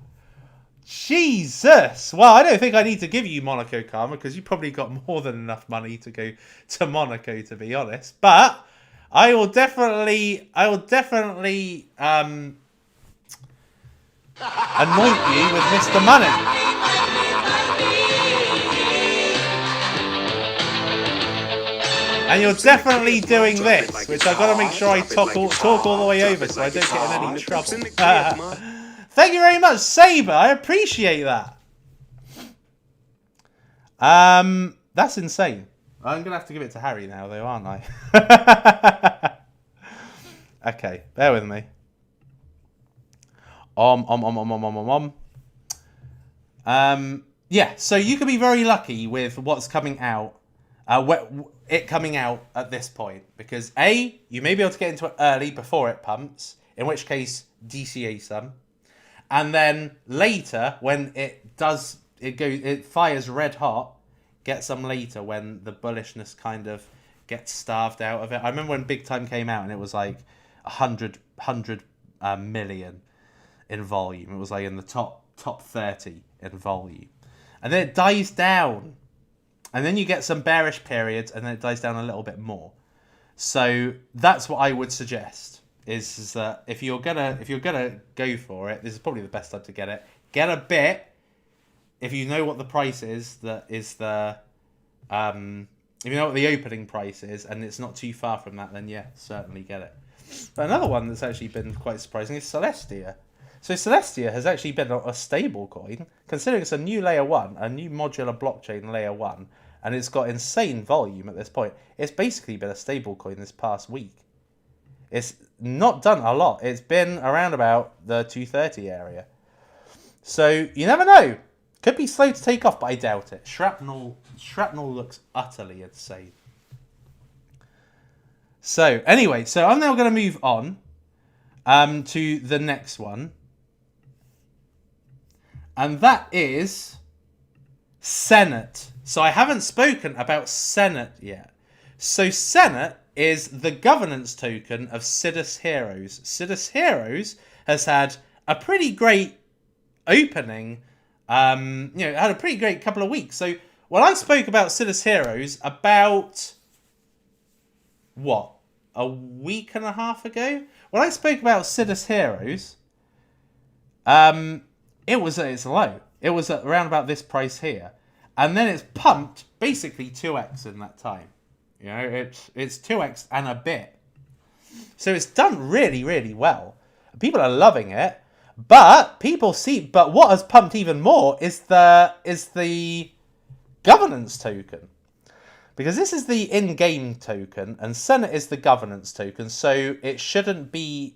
Jesus! Well, I don't think I need to give you Monaco Karma because you probably got more than enough money to go to Monaco, to be honest. But I will definitely anoint you with Mr. Money. And you're definitely doing this, which I've got to make sure I talk all the way over so I don't get in any trouble. Thank you very much, Saber. I appreciate that. That's insane. I'm going to have to give it to Harry now, though, aren't I? Okay, bear with me. Yeah, so you can be very lucky with what's coming out. It coming out at this point, because A, you may be able to get into it early before it pumps, in which case DCA some, and then later when it fires red hot, get some later when the bullishness kind of gets starved out of it. I remember when Big Time came out and it was like 100 million in volume. It was like in the top 30 in volume, and then it dies down. And then you get some bearish periods, and then it dies down a little bit more. So that's what I would suggest: is that if you're gonna go for it, this is probably the best time to get it. Get a bit if you know what the price is. That is the if you know what the opening price is, and it's not too far from that, then yeah, certainly get it. But another one that's actually been quite surprising is Celestia. So Celestia has actually been a stable coin, considering it's a new layer 1, a new modular blockchain layer 1, and it's got insane volume at this point. It's basically been a stable coin this past week. It's not done a lot. It's been around about the 230 area. So you never know. Could be slow to take off, but I doubt it. Shrapnel looks utterly insane. So anyway, so I'm now going to move on to the next one. And that is Senate. So I haven't spoken about Senate yet. So Senate is the governance token of Sidus Heroes. Sidus Heroes has had a pretty great opening. Had a pretty great couple of weeks. So when I spoke about Sidus Heroes about a week and a half ago, when I spoke about Sidus Heroes, it was at its low. It was at around about this price here. And then it's pumped basically 2x in that time. You know, it's 2x and a bit. So it's done really, really well. People are loving it. But what has pumped even more is the governance token. Because this is the in-game token and Senate is the governance token, so it shouldn't be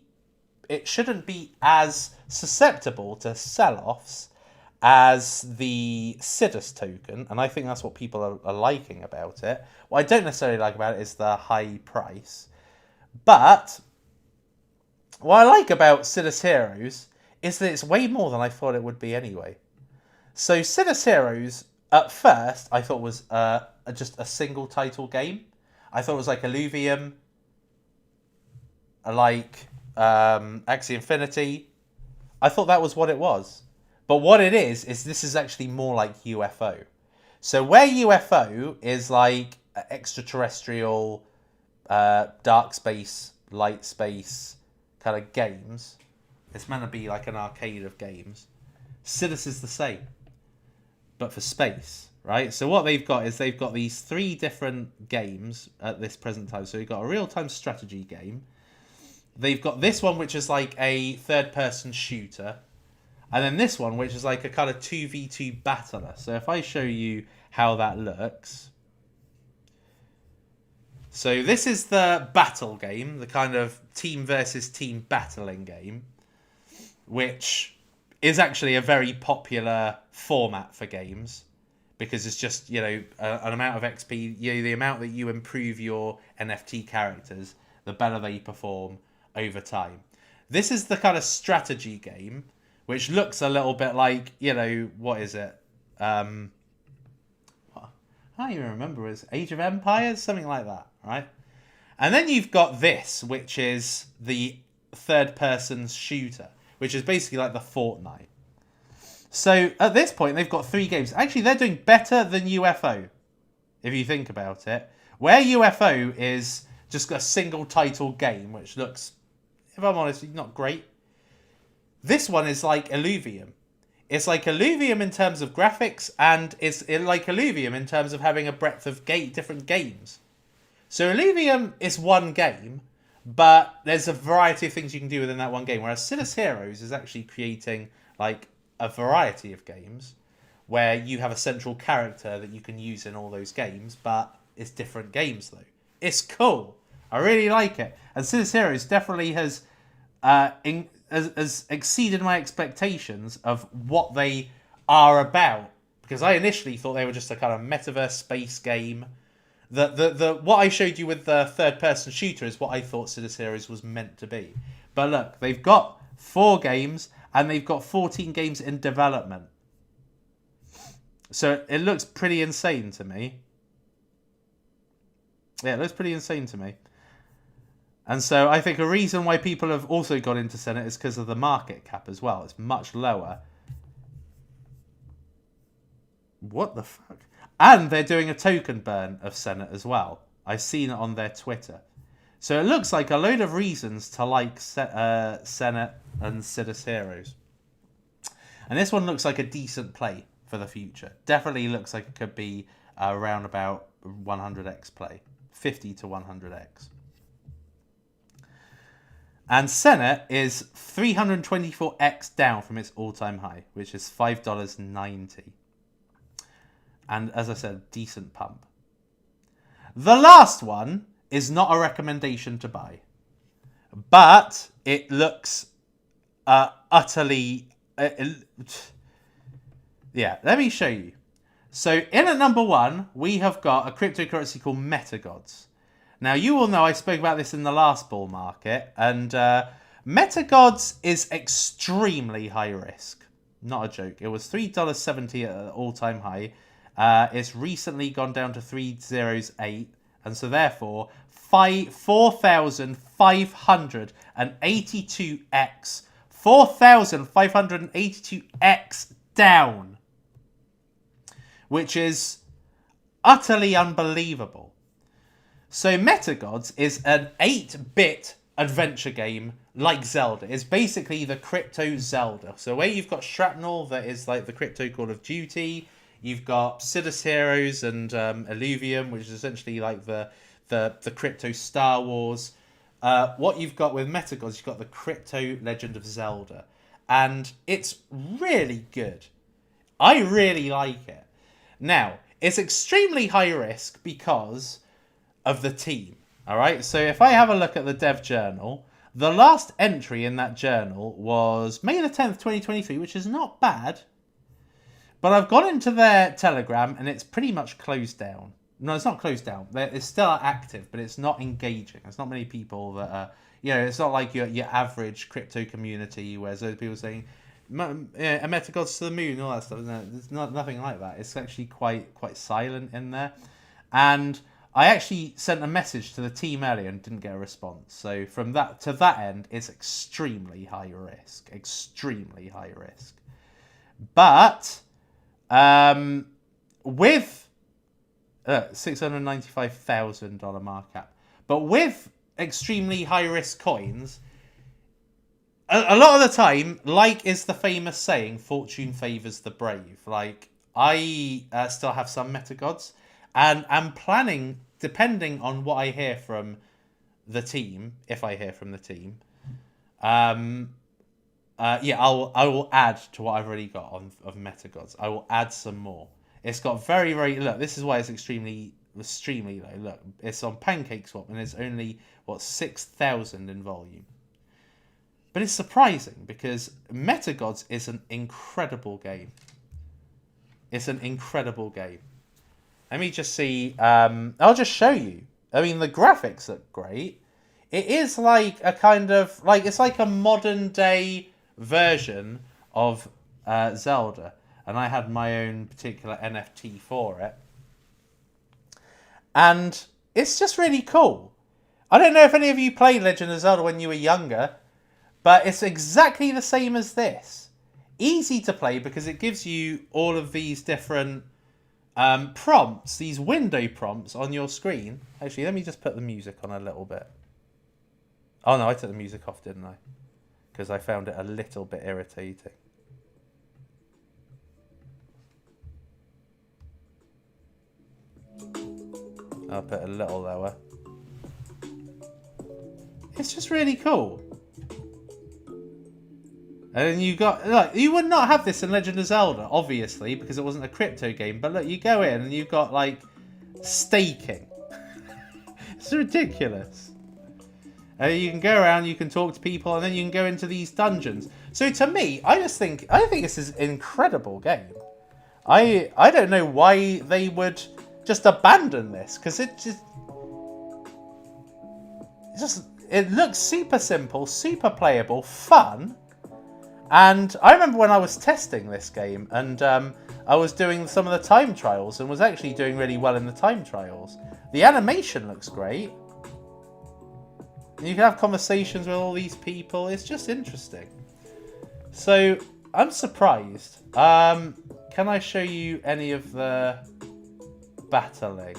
as susceptible to sell-offs as the Sidus token, and I think that's what people are liking about it. What I don't necessarily like about it is the high price. But what I like about Sidus Heroes is that it's way more than I thought it would be anyway. So Sidus Heroes, at first, I thought was just a single title game. I thought it was like Illuvium, like Axie Infinity. I thought that was what it was. But what it is this is actually more like UFO. So where UFO is like extraterrestrial, dark space, light space kind of games, it's meant to be like an arcade of games. Sidus is the same, but for space, right? So what they've got is they've got these 3 different games at this present time. So you've got a real-time strategy game. They've got this one, which is like a third-person shooter. And then this one, which is like a kind of 2v2 battler. So if I show you how that looks. So this is the battle game, the kind of team versus team battling game, which is actually a very popular format for games. Because it's just, an amount of XP, the amount that you improve your NFT characters, the better they perform over time. This is the kind of strategy game, which looks a little bit like, what is it? I can't even remember. It's Age of Empires? Something like that, right? And then you've got this, which is the third-person shooter, which is basically like the Fortnite. So at this point, they've got 3 games. Actually, they're doing better than UFO, if you think about it. Where UFO is just a single title game, which looks, if I'm honest, not great. This one is like Illuvium. It's like Illuvium in terms of graphics, and it's like Illuvium in terms of having a breadth of different games. So Illuvium is one game, but there's a variety of things you can do within that one game. Whereas Sidus Heroes is actually creating like a variety of games where you have a central character that you can use in all those games, but it's different games though. It's cool. I really like it. And Sidus Heroes definitely has exceeded my expectations of what they are about. Because I initially thought they were just a kind of metaverse space game. What I showed you with the third-person shooter is what I thought Sidus Heroes was meant to be. But look, they've got 4 games, and they've got 14 games in development. So it looks pretty insane to me. Yeah, it looks pretty insane to me. And so I think a reason why people have also got into Senate is because of the market cap as well. It's much lower. What the fuck? And they're doing a token burn of Senate as well. I've seen it on their Twitter. So it looks like a load of reasons to like Senate and Sidus Heroes. And this one looks like a decent play for the future. Definitely looks like it could be around about 100x play. 50 to 100x. And Senate is 324x down from its all-time high, which is $5.90. And as I said, decent pump. The last one is not a recommendation to buy. But it looks utterly... yeah, let me show you. So in at number 1, we have got a cryptocurrency called Metagods. Now, you all know I spoke about this in the last bull market. And Metagods is extremely high risk. Not a joke. It was $3.70 at the all-time high. It's recently gone down to 308, and so therefore 4,582x 4,582x down, which is utterly unbelievable. So Metagods is an 8-bit adventure game like Zelda. It's basically the crypto Zelda. So where you've got Shrapnel, that is like the crypto Call of Duty. You've got Sidus Heroes and Illuvium, which is essentially like the crypto Star Wars. What you've got with Metagods, you've got the crypto Legend of Zelda. And it's really good. I really like it. Now, it's extremely high risk because of the team. Alright, so if I have a look at the dev journal, the last entry in that journal was May the 10th, 2023, which is not bad. But I've gone into their Telegram and it's pretty much closed down. No, it's not closed down. It's still active, but it's not engaging. There's not many people that are... it's not like your average crypto community where there's people saying, a Metagods to the moon and all that stuff. No, there's nothing like that. It's actually quite silent in there. And I actually sent a message to the team earlier and didn't get a response. So from that to that end, it's extremely high risk. Extremely high risk. But... with $695,000 market cap, but with extremely high risk coins, a lot of the time, like is the famous saying, fortune favors the brave. Like I still have some Metagods, and I'm planning, depending on what I hear from the team, if I hear from the team, I will add to what I've already got of Metagods. I will add some more. It's got very, very... Look, this is why it's extremely low. Look, it's on PancakeSwap and it's only, 6,000 in volume. But it's surprising because Metagods is an incredible game. It's an incredible game. Let me just see... I'll just show you. I mean, the graphics look great. It is like a kind of... it's like a modern day version of Zelda, and I had my own particular NFT for it, and it's just really cool. I don't know if any of you played Legend of Zelda when you were younger, but it's exactly the same as this. Easy to play because it gives you all of these different prompts, these window prompts on your screen. Actually, let me just put the music on a little bit. Oh no, I took the music off, didn't I? Because I found it a little bit irritating. I'll put it a little lower. It's just really cool. And then you got, look, you would not have this in Legend of Zelda, obviously, because it wasn't a crypto game. But look, you go in and you've got, like, staking. It's ridiculous. You can go around, you can talk to people, and then you can go into these dungeons. So to me, I think this is an incredible game. I don't know why they would just abandon this, because it looks super simple, super playable, fun. And I remember when I was testing this game, and I was doing some of the time trials, and was actually doing really well in the time trials. The animation looks great. And you can have conversations with all these people. It's just interesting. So, I'm surprised. Can I show you any of the battling?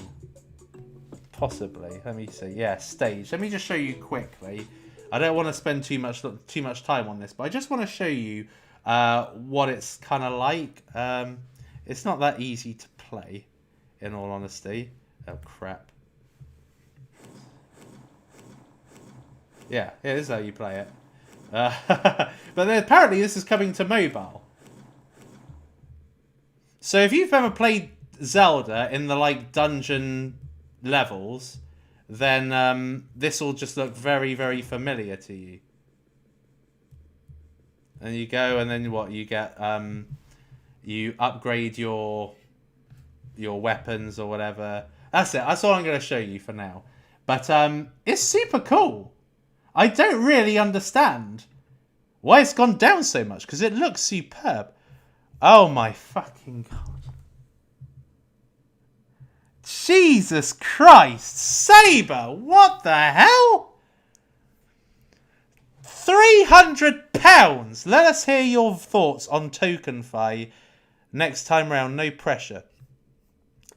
Possibly. Let me see. Yeah, stage. Let me just show you quickly. I don't want to spend too much time on this, but I just want to show you what it's kind of like. It's not that easy to play, in all honesty. Oh, crap. Yeah, this is how you play it. But then apparently this is coming to mobile. So if you've ever played Zelda in the, like, dungeon levels, then this will just look very, very familiar to you. And you go, and then what you get? You upgrade your weapons or whatever. That's it. That's all I'm going to show you for now. But it's super cool. I don't really understand why it's gone down so much, because it looks superb. Oh my fucking god. Jesus Christ, Saber, what the hell? £300. Let us hear your thoughts on TokenFi next time round. No pressure.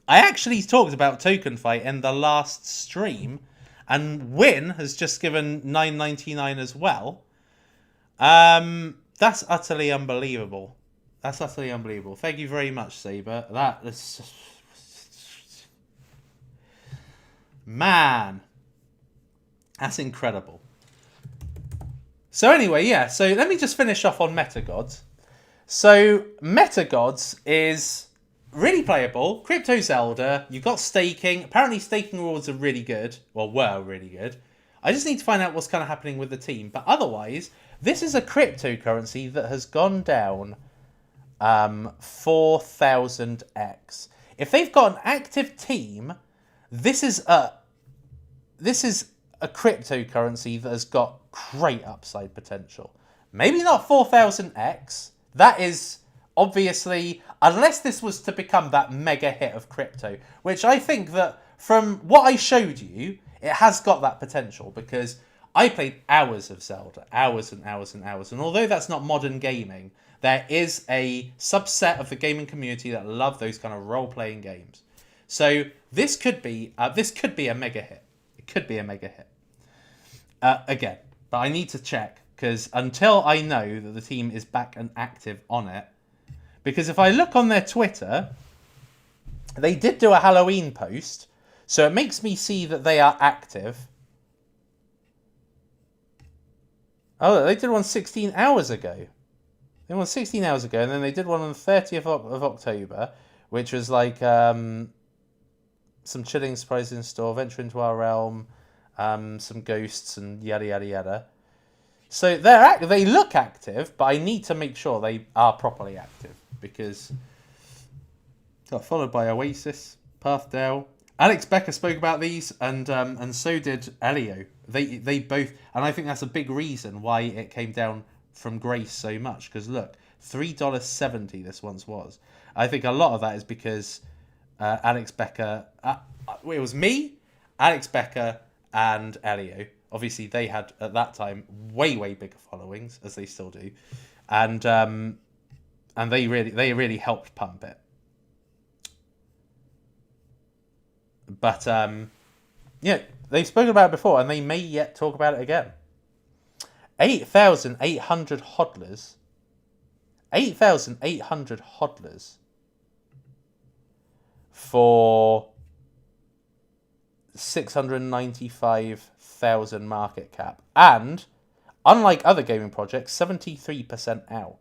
I actually talked about TokenFi in the last stream, and Win has just given $9.99 as well. That's utterly unbelievable. That's utterly unbelievable. Thank you very much, Saber. That is... Man, that's incredible. So anyway, yeah, so let me just finish off on Metagods. So Metagods is really playable, crypto Zelda, you've got staking. Apparently staking rewards are really good, well, were really good. I just need to find out what's kind of happening with the team. But otherwise, this is a cryptocurrency that has gone down 4,000x. If they've got an active team, this is a cryptocurrency that has got great upside potential. Maybe not 4,000x. That is obviously, unless this was to become that mega hit of crypto, which I think that from what I showed you, it has got that potential, because I played hours of Zelda, hours and hours and hours. And although that's not modern gaming, there is a subset of the gaming community that love those kind of role-playing games. So this could be a mega hit. Could be a mega hit. Again, but I need to check, because until I know that the team is back and active on it, because if I look on their Twitter, they did do a Halloween post, so it makes me see that they are active. Oh, they did one 16 hours ago. They did one 16 hours ago, and then they did one on the 30th of October, which was like... some chilling surprises in store, venture into our realm, some ghosts and yada yada yada. So they look active, but I need to make sure they are properly active, because got followed by Oasis, Pathdale. Alex Becker spoke about these, and so did Elio. They both, and I think that's a big reason why it came down from grace so much. Because look, $3.70 this once was. I think a lot of that is because Alex Becker, it was me, Alex Becker, and Elio. Obviously, they had at that time way bigger followings, as they still do, and they really helped pump it. But yeah, they've spoken about it before, and they may yet talk about it again. 8,800 hodlers. 8,800 hodlers for 695,000 market cap, and unlike other gaming projects, 73% out.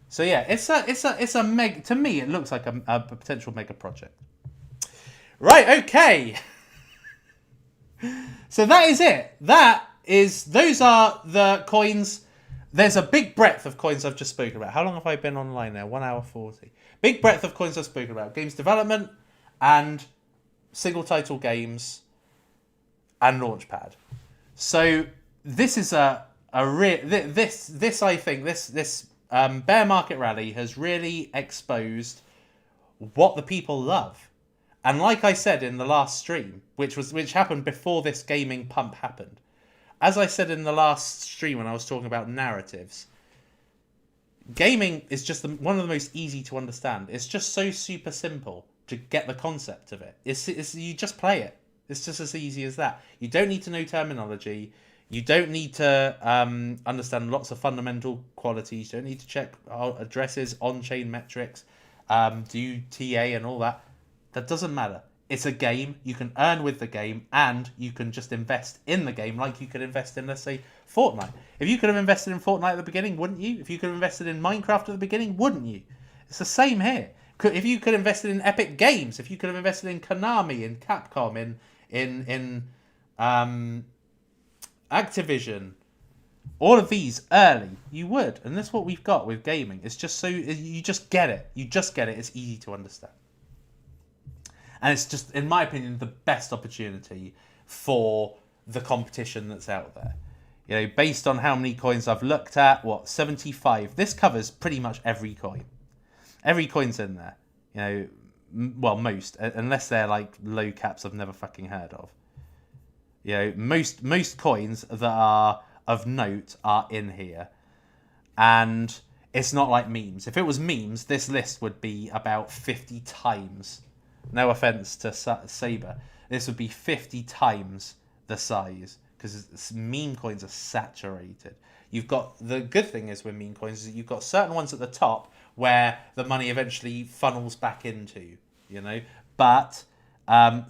So yeah, it's a mega. To me, it looks like a potential mega project. Right. Okay. So that is it. Those are the coins. There's a big breadth of coins I've just spoken about. How long have I been online now? 1 hour 40. Big breadth of coins I've spoken about. Games development and single title games and Launchpad. So this is I think this bear market rally has really exposed what the people love. And like I said in the last stream, which happened before this gaming pump happened, as I said in the last stream when I was talking about narratives, gaming is just one of the most easy to understand. It's just so super simple to get the concept of it. It's you just play it. It's just as easy as that. You don't need to know terminology. You don't need to understand lots of fundamental qualities. You don't need to check addresses, on-chain metrics, do TA and all that. That doesn't matter. It's a game. You can earn with the game, and you can just invest in the game like you could invest in, let's say, Fortnite. If you could have invested in Fortnite at the beginning, wouldn't you? If you could have invested in Minecraft at the beginning, wouldn't you? It's the same here. If you could have invested in Epic Games, if you could have invested in Konami, in Capcom, in Activision, all of these early, you would. And that's what we've got with gaming. It's just so you just get it. You just get it. It's easy to understand. And it's just, in my opinion, the best opportunity for the competition that's out there. You know, based on how many coins I've looked at, 75. This covers pretty much every coin. Every coin's in there. You know, well, most, unless they're like low caps I've never fucking heard of. You know, most coins that are of note are in here. And it's not like memes. If it was memes, this list would be about 50 times. No offense to Saber. This would be 50 times the size because meme coins are saturated. You've got, the good thing is with meme coins is that you've got certain ones at the top where the money eventually funnels back into, you know. But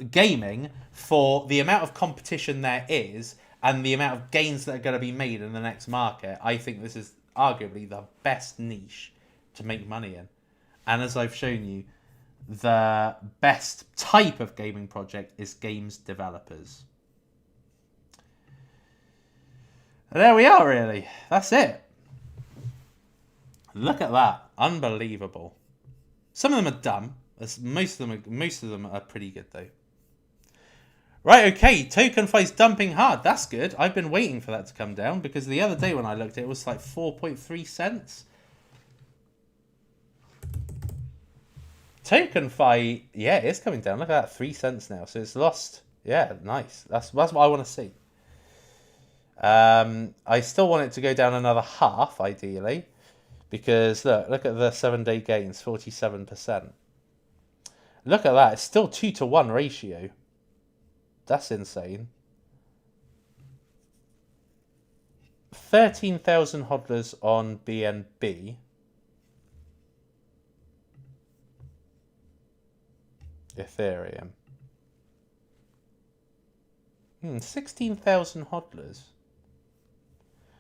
gaming, for the amount of competition there is and the amount of gains that are going to be made in the next market, I think this is arguably the best niche to make money in. And as I've shown you, the best type of gaming project is games developers. And there we are, really. That's it. Look at that. Unbelievable. Some of them are dumb. Most of them are pretty good, though. Right, okay. TokenFi's dumping hard. That's good. I've been waiting for that to come down because the other day when I looked, it was like 4.3 cents. TokenFi, yeah, it's coming down. Look at that, 3 cents now. So it's lost. Yeah, nice. That's what I want to see. I still want it to go down another half, ideally, because look at the 7-day gains, 47%. Look at that. It's still 2-to-1 ratio. That's insane. 13,000 hodlers on BNB. Ethereum. 16,000 hodlers.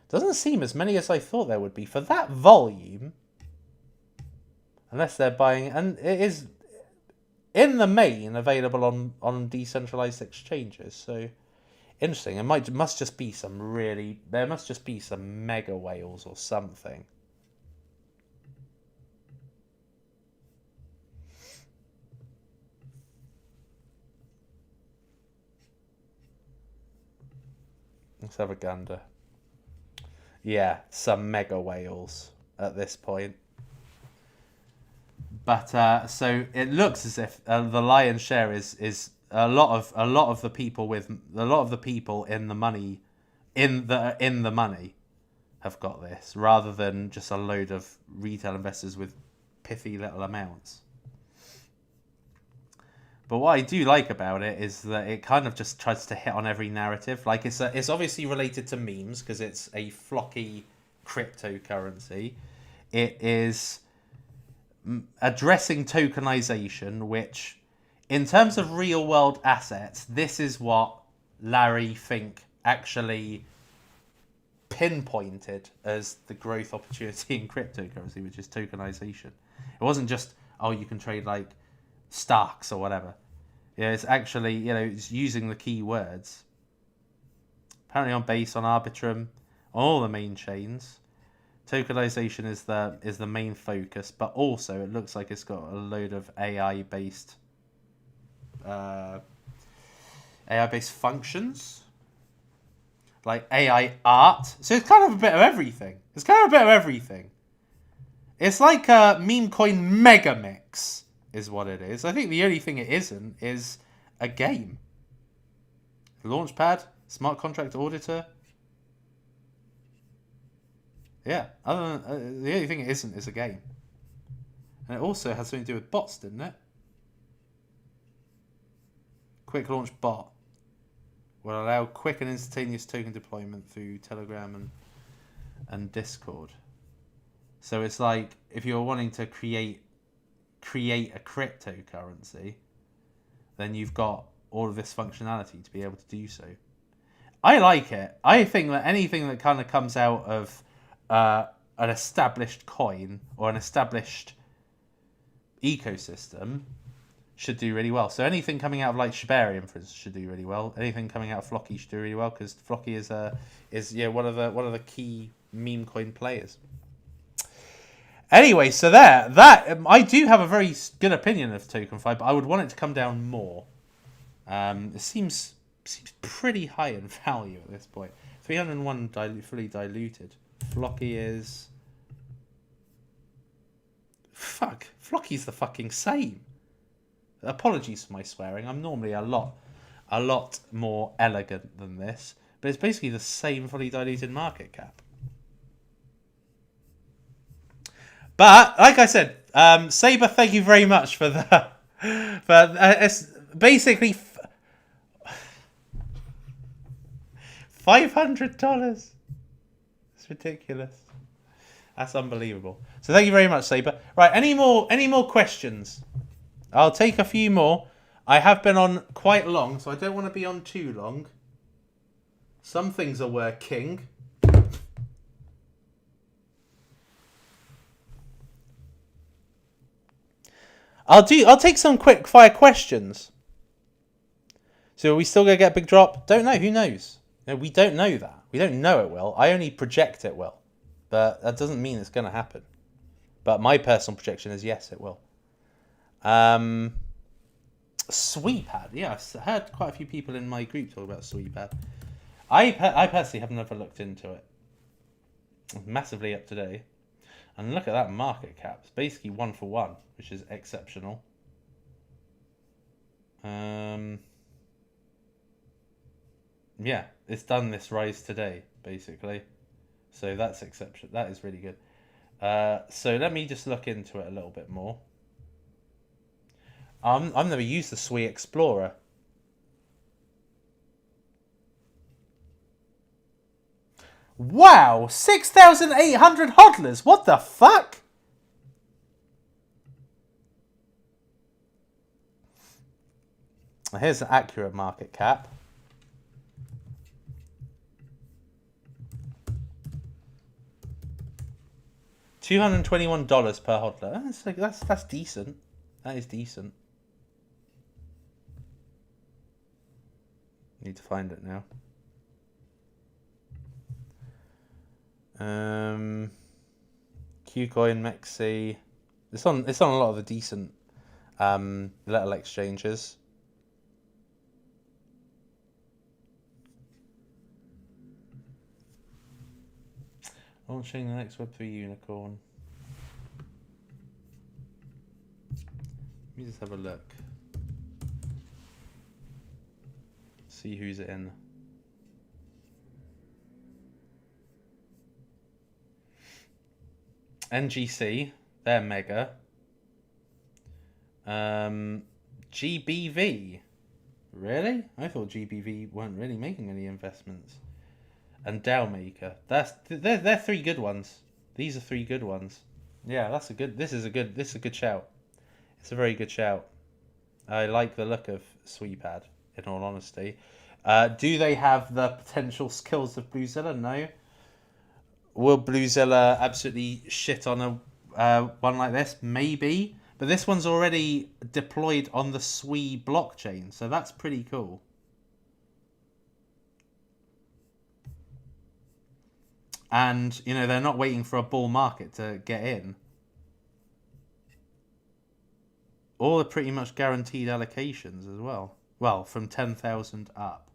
Doesn't seem as many as I thought there would be for that volume. Unless they're buying, and it is in the main available on decentralized exchanges. So interesting. Must just be some mega whales or something. Let's have a gander. Yeah, some mega whales at this point. But so it looks as if the lion's share is a lot of the people in the money in the money have got this, rather than just a load of retail investors with pithy little amounts. But what I do like about it is that it kind of just tries to hit on every narrative. Like it's obviously related to memes because it's a flocky cryptocurrency. It is addressing tokenization, which, in terms of real world assets, this is what Larry Fink actually pinpointed as the growth opportunity in cryptocurrency, which is tokenization. It wasn't just, oh, you can trade like stocks or whatever. Yeah, it's actually, it's using the keywords. Apparently on Base, on Arbitrum, on all the main chains. Tokenization is the main focus, but also it looks like it's got a load of AI-based functions, like AI art. So it's kind of a bit of everything. It's like a meme coin mega mix, is what it is. I think the only thing it isn't is a game. Launchpad, smart contract auditor. Yeah, other than the only thing it isn't is a game. And it also has something to do with bots, didn't it? Quick launch bot will allow quick and instantaneous token deployment through Telegram and Discord. So it's like if you're wanting to create a cryptocurrency, then you've got all of this functionality to be able to do so. I like it. I think that anything that kind of comes out of an established coin or an established ecosystem should do really well. So anything coming out of like Shibarium, for instance, should do really well. Anything coming out of Flocky should do really well because Flocky is one of the key meme coin players. Anyway, so that I do have a very good opinion of TokenFi, but I would want it to come down more. It seems pretty high in value at this point. 301 fully diluted. Flocky is Flocky's the fucking same. Apologies for my swearing. I'm normally a lot more elegant than this, but it's basically the same fully diluted market cap. But like I said, Saber, thank you very much for the it's basically $500. It's ridiculous. That's unbelievable. So thank you very much, Saber. Right, any more questions? I'll take a few more. I have been on quite long, so I don't want to be on too long. Some things are working. I'll take some quick fire questions. So are we still gonna get a big drop? Don't know. Who knows? No, we don't know that. We don't know it will. I only project it will, but that doesn't mean it's gonna happen. But my personal projection is yes, it will. Sweepad. Yeah, I've heard quite a few people in my group talk about Sweepad. I personally have never looked into it. It's massively up to date. And look at that market cap. It's basically 1 for 1, which is exceptional. Yeah, it's done this rise today, basically. So that's exceptional. That is really good. So let me just look into it a little bit more. I've never used the Sui Explorer. Wow, 6,800 hodlers. What the fuck? Here's an accurate market cap. $221 per hodler. That's decent. That is decent. Need to find it now. Qcoin, Mexi. It's on a lot of the decent little exchanges. Launching the next Web3 unicorn. Let me just have a look. See who's in. NGC, they're mega. GBV. Really? I thought GBV weren't really making any investments. And Dowmaker. They're three good ones. These are three good ones. Yeah, that's a good. This is a good shout. It's a very good shout. I like the look of Sweepad, in all honesty. Do they have the potential skills of Bluezilla? No. Will Bluezilla absolutely shit on a one like this? Maybe. But this one's already deployed on the Sui blockchain, so that's pretty cool. And, you know, they're not waiting for a bull market to get in. All are pretty much guaranteed allocations as well. Well, from 10,000 up.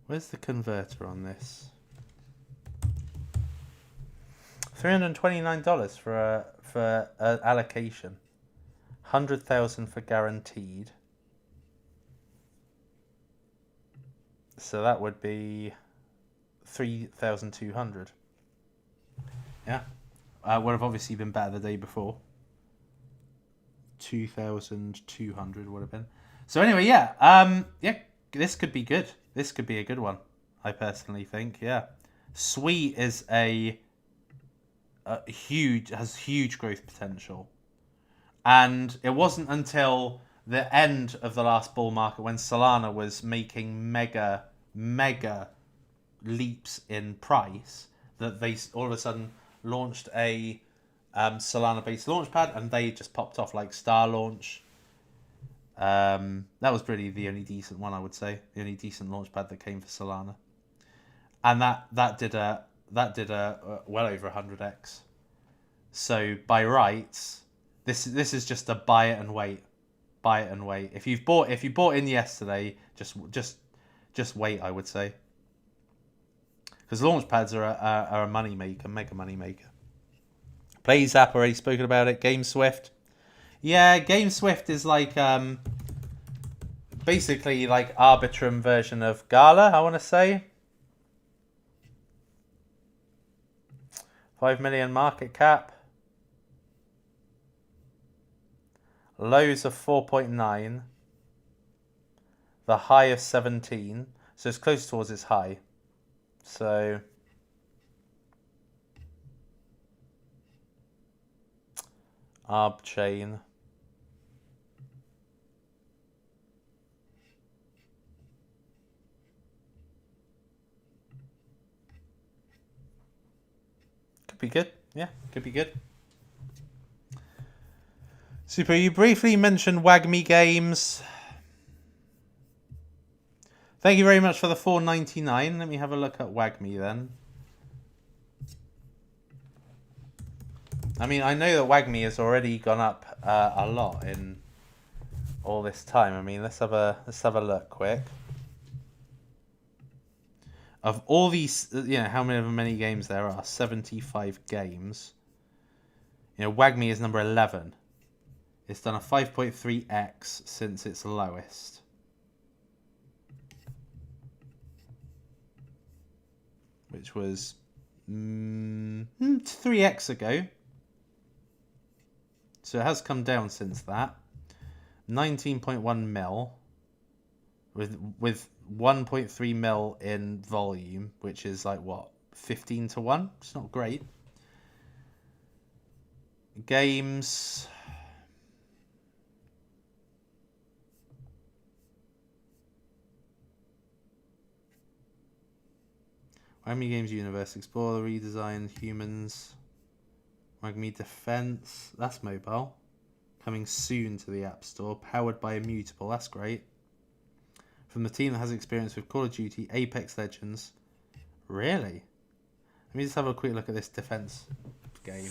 Where's the converter on this? $329 for an allocation. 100,000 for guaranteed. So that would be 3,200. Yeah. Would have obviously been better the day before. 2,200 would have been. So anyway, yeah. Yeah, this could be good. This could be a good one, I personally think. Yeah. Sweet is has huge growth potential. And it wasn't until the end of the last bull market when Solana was making mega leaps in price that they all of a sudden launched a Solana-based launchpad, and they just popped off like Star Launch. That was really the only decent one, I would say, the only decent launchpad that came for Solana, and that did a well over 100x. So by rights, this is just a buy it and wait. Buy it and wait. If you bought in yesterday, just wait, I would say. Because launchpads are a money maker, mega money maker. Playzap, already spoken about it. GameSwift. Yeah, GameSwift is like basically like Arbitrum version of Gala, I want to say. 5 million market cap. Lows of 4.9. The high of 17. So it's close towards its high. So Arb chain. Could be good. Yeah, could be good. Super, you briefly mentioned WAGMI games. Thank you very much for the $4.99. Let me have a look at WAGMI then. I mean, I know that WAGMI has already gone up a lot in all this time. I mean, let's have a look quick. Of all these, you know, how many games there are? 75 games. You know, WAGMI is number 11. It's done a 5.3x since its lowest. Which was 3x ago. So it has come down since that. 19.1 mil. With 1.3 mil in volume, which is like what, 15 to 1? It's not great. Games. WAGMI Games Universe, Explorer, Redesign, Humans, WAGMI Defense, that's mobile. Coming soon to the App Store, powered by Immutable, that's great. From the team that has experience with Call of Duty, Apex Legends. Really? Let me just have a quick look at this defense game.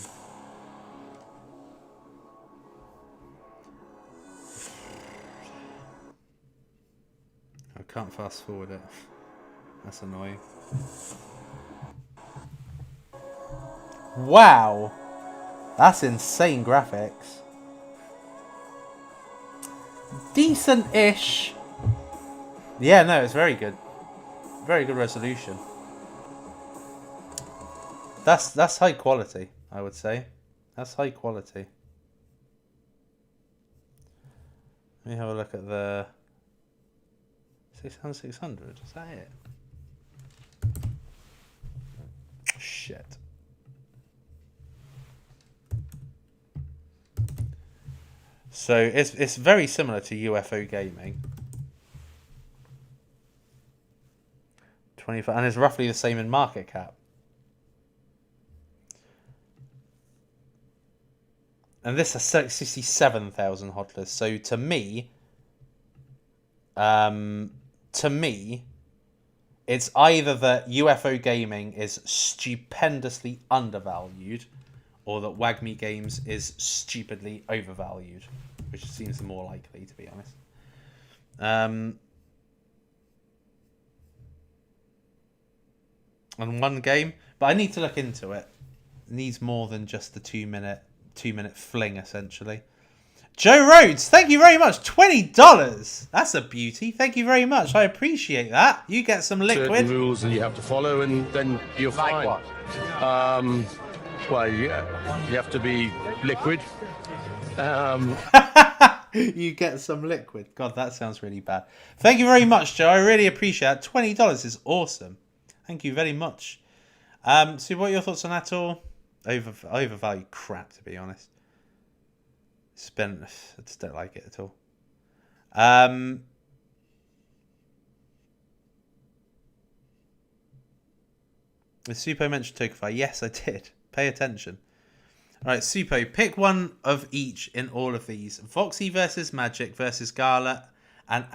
I can't fast forward it. That's annoying. Wow. That's insane graphics. Decent-ish. Yeah, no, it's very good. Very good resolution. That's high quality, I would say. That's high quality. Let me have a look at the 600. Is that it? Shit. So it's very similar to UFO gaming. 25, and it's roughly the same in market cap. And this is 67,000 hot lists. So to me, it's either that UFO gaming is stupendously undervalued, or that WAGMI Games is stupidly overvalued, which seems more likely, to be honest. On one game, but I need to look into it. It needs more than just the 2 minute fling, essentially. Joe Rhodes, thank you very much. $20. That's a beauty. Thank you very much. I appreciate that. You get some liquid. Certain rules that you have to follow, and then you're fine. Like what? Well, you have to be liquid. You get some liquid. God, that sounds really bad. Thank you very much, Joe. I really appreciate it. $20 is awesome. Thank you very much. So what are your thoughts on that all? Overvalued crap, to be honest. I just don't like it at all. The Suppo mentioned Tokify. Yes, I did. Pay attention. Alright, Suppo, pick one of each in all of these. Voxy versus Magic versus Gala and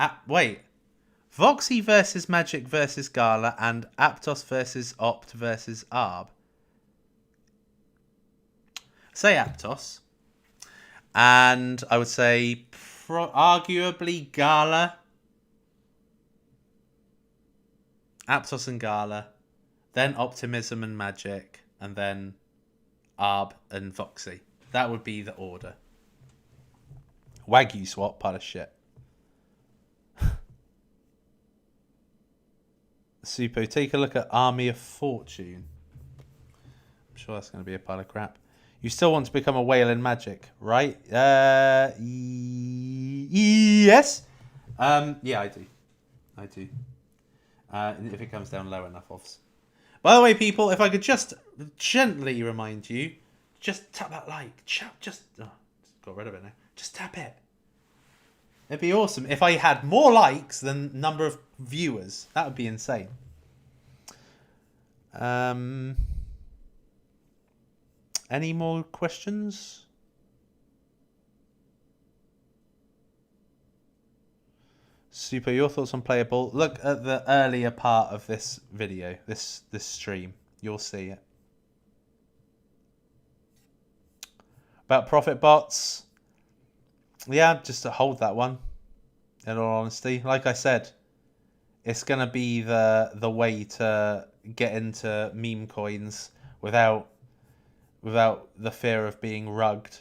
Voxy versus Magic versus Gala and Aptos versus Opt versus Arb. Say Aptos. And I would say arguably Gala. Aptos and Gala. Then Optimism and Magic. And then Arb and Voxy. That would be the order. Wagyu swap, pile of shit. Suppo, take a look at Army of Fortune. I'm sure that's going to be a pile of crap. You still want to become a whale in Magic, right? Yes. Yeah, I do. If it comes down low enough, obviously. By the way, people, if I could just gently remind you, just tap that like. Just got rid of it now. Just tap it. It'd be awesome if I had more likes than number of viewers. That would be insane. Any more questions? Super, your thoughts on Playable? Look at the earlier part of this video, this stream. You'll see it. About profit bots. Yeah, just to hold that one. In all honesty, like I said, it's gonna be the way to get into meme coins without the fear of being rugged.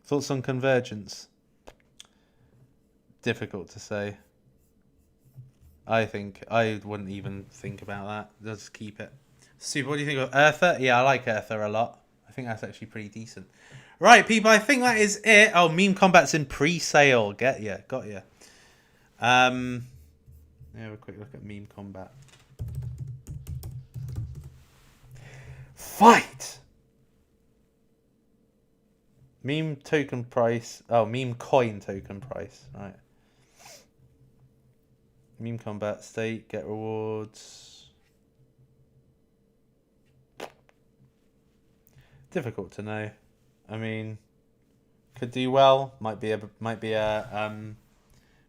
Thoughts on convergence? Difficult to say. I think I wouldn't even think about that. Just keep it. Super, what do you think of Earther? Yeah, I like Earther a lot. I think that's actually pretty decent. Right, people, I think that is it. Oh, Meme Combat's in pre-sale. Got ya. Have a quick look at Meme Combat. Fight! Meme token price. Oh, meme coin token price. Right. Meme Combat, state, get rewards. Difficult to know. I mean, could do well. Might be a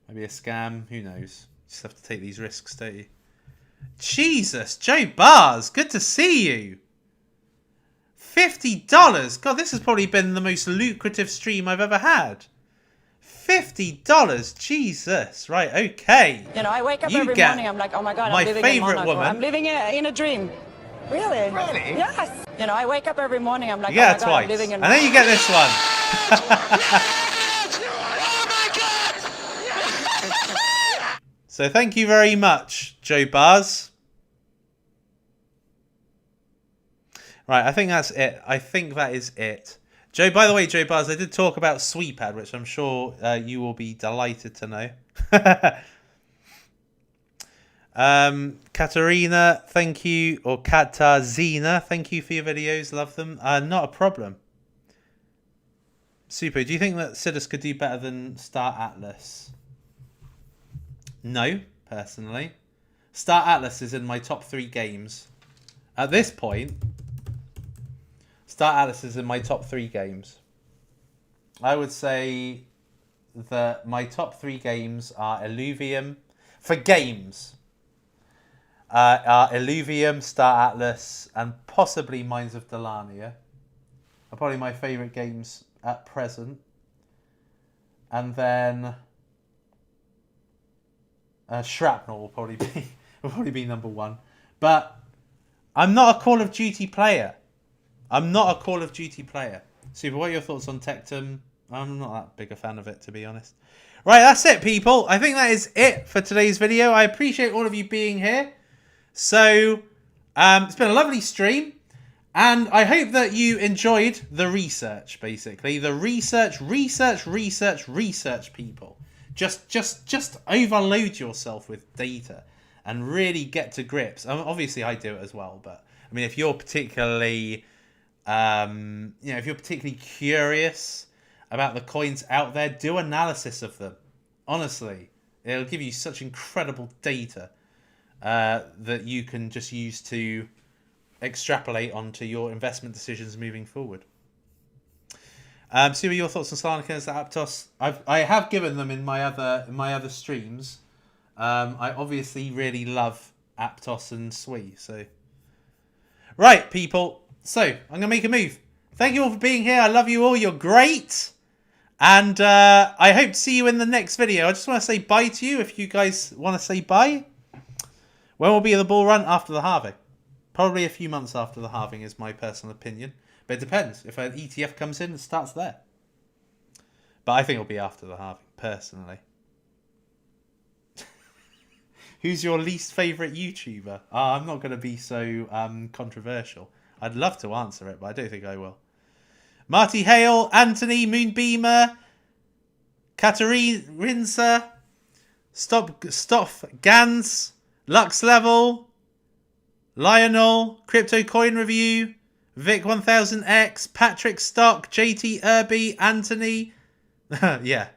scam. Who knows? Just have to take these risks, don't you? Jesus, Joe Bars, good to see you. $50. God, this has probably been the most lucrative stream I've ever had. $50. Jesus. Right, okay. You know, I wake up You every get morning, I'm like, oh my God, my I'm living favorite in Monaco. woman. I'm living in a dream. Really? Really? Yes. You know, I wake up every morning, I'm like, You oh get my it God, twice. I'm living in And then you get this one. So thank you very much, Joe Bars. Right, I think that's it. I think that is it. Joe, by the way, Joe Bars, I did talk about Sweepad, which I'm sure you will be delighted to know. Katarina, thank you. Or Katazina, thank you for your videos. Love them. Not a problem. Suppo, do you think that Sidus could do better than Star Atlas? No, personally. Star Atlas is in my top 3 games. At this point, Star Atlas is in my top 3 games. I would say that my top 3 games are Illuvium. For games, are Illuvium, Star Atlas, and possibly Mines of Delania. Are probably my favourite games at present. And then Shrapnel will probably be number 1. But I'm not a Call of Duty player. Super, what are your thoughts on Tectum? I'm not that big a fan of it, to be honest. Right, that's it, people. I think that is it for today's video. I appreciate all of you being here. So, it's been a lovely stream. And I hope that you enjoyed the research, basically. The research, people. Just overload yourself with data and really get to grips. Obviously, I do it as well. But, I mean, if you're particularly... if you're particularly curious about the coins out there, do analysis of them. Honestly, it'll give you such incredible data that you can just use to extrapolate onto your investment decisions moving forward. So, your thoughts on Solana and Aptos? I have given them in my other streams. I obviously really love Aptos and Sui. So, right, people. So, I'm going to make a move. Thank you all for being here. I love you all. You're great. And I hope to see you in the next video. I just want to say bye to you if you guys want to say bye. When will be the bull run? After the halving. Probably a few months after the halving is my personal opinion. But it depends. If an ETF comes in, it starts there. But I think it'll be after the halving, personally. Who's your least favourite YouTuber? I'm not going to be so controversial. I'd love to answer it, but I don't think I will. Marty Hale, Anthony, Moonbeamer, Katarina, Stop Gans, Lux Level, Lionel, Crypto Coin Review, Vic1000X, Patrick Stock, JT Irby, Anthony. Yeah,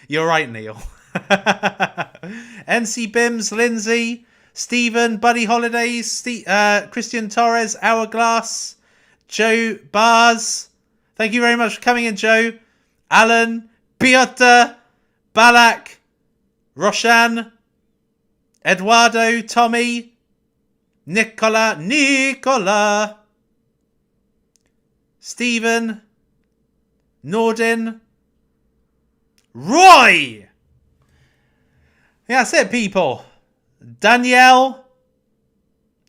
you're right, Neil. NC Bims, Lindsay, Stephen, Buddy Holidays, Christian Torres, Hourglass, Joe Bars. Thank you very much for coming in, Joe. Alan, Piotr, Balak, Roshan, Eduardo, Tommy, Nicola, Stephen, Nordin, Roy. Yeah, that's it, people. Danielle,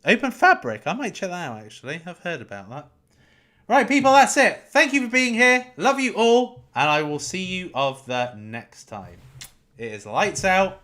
Open Fabric. I might check that out, actually. I've heard about that. Right, people, that's it. Thank you for being here. Love you all. And I will see you of the next time. It is lights out.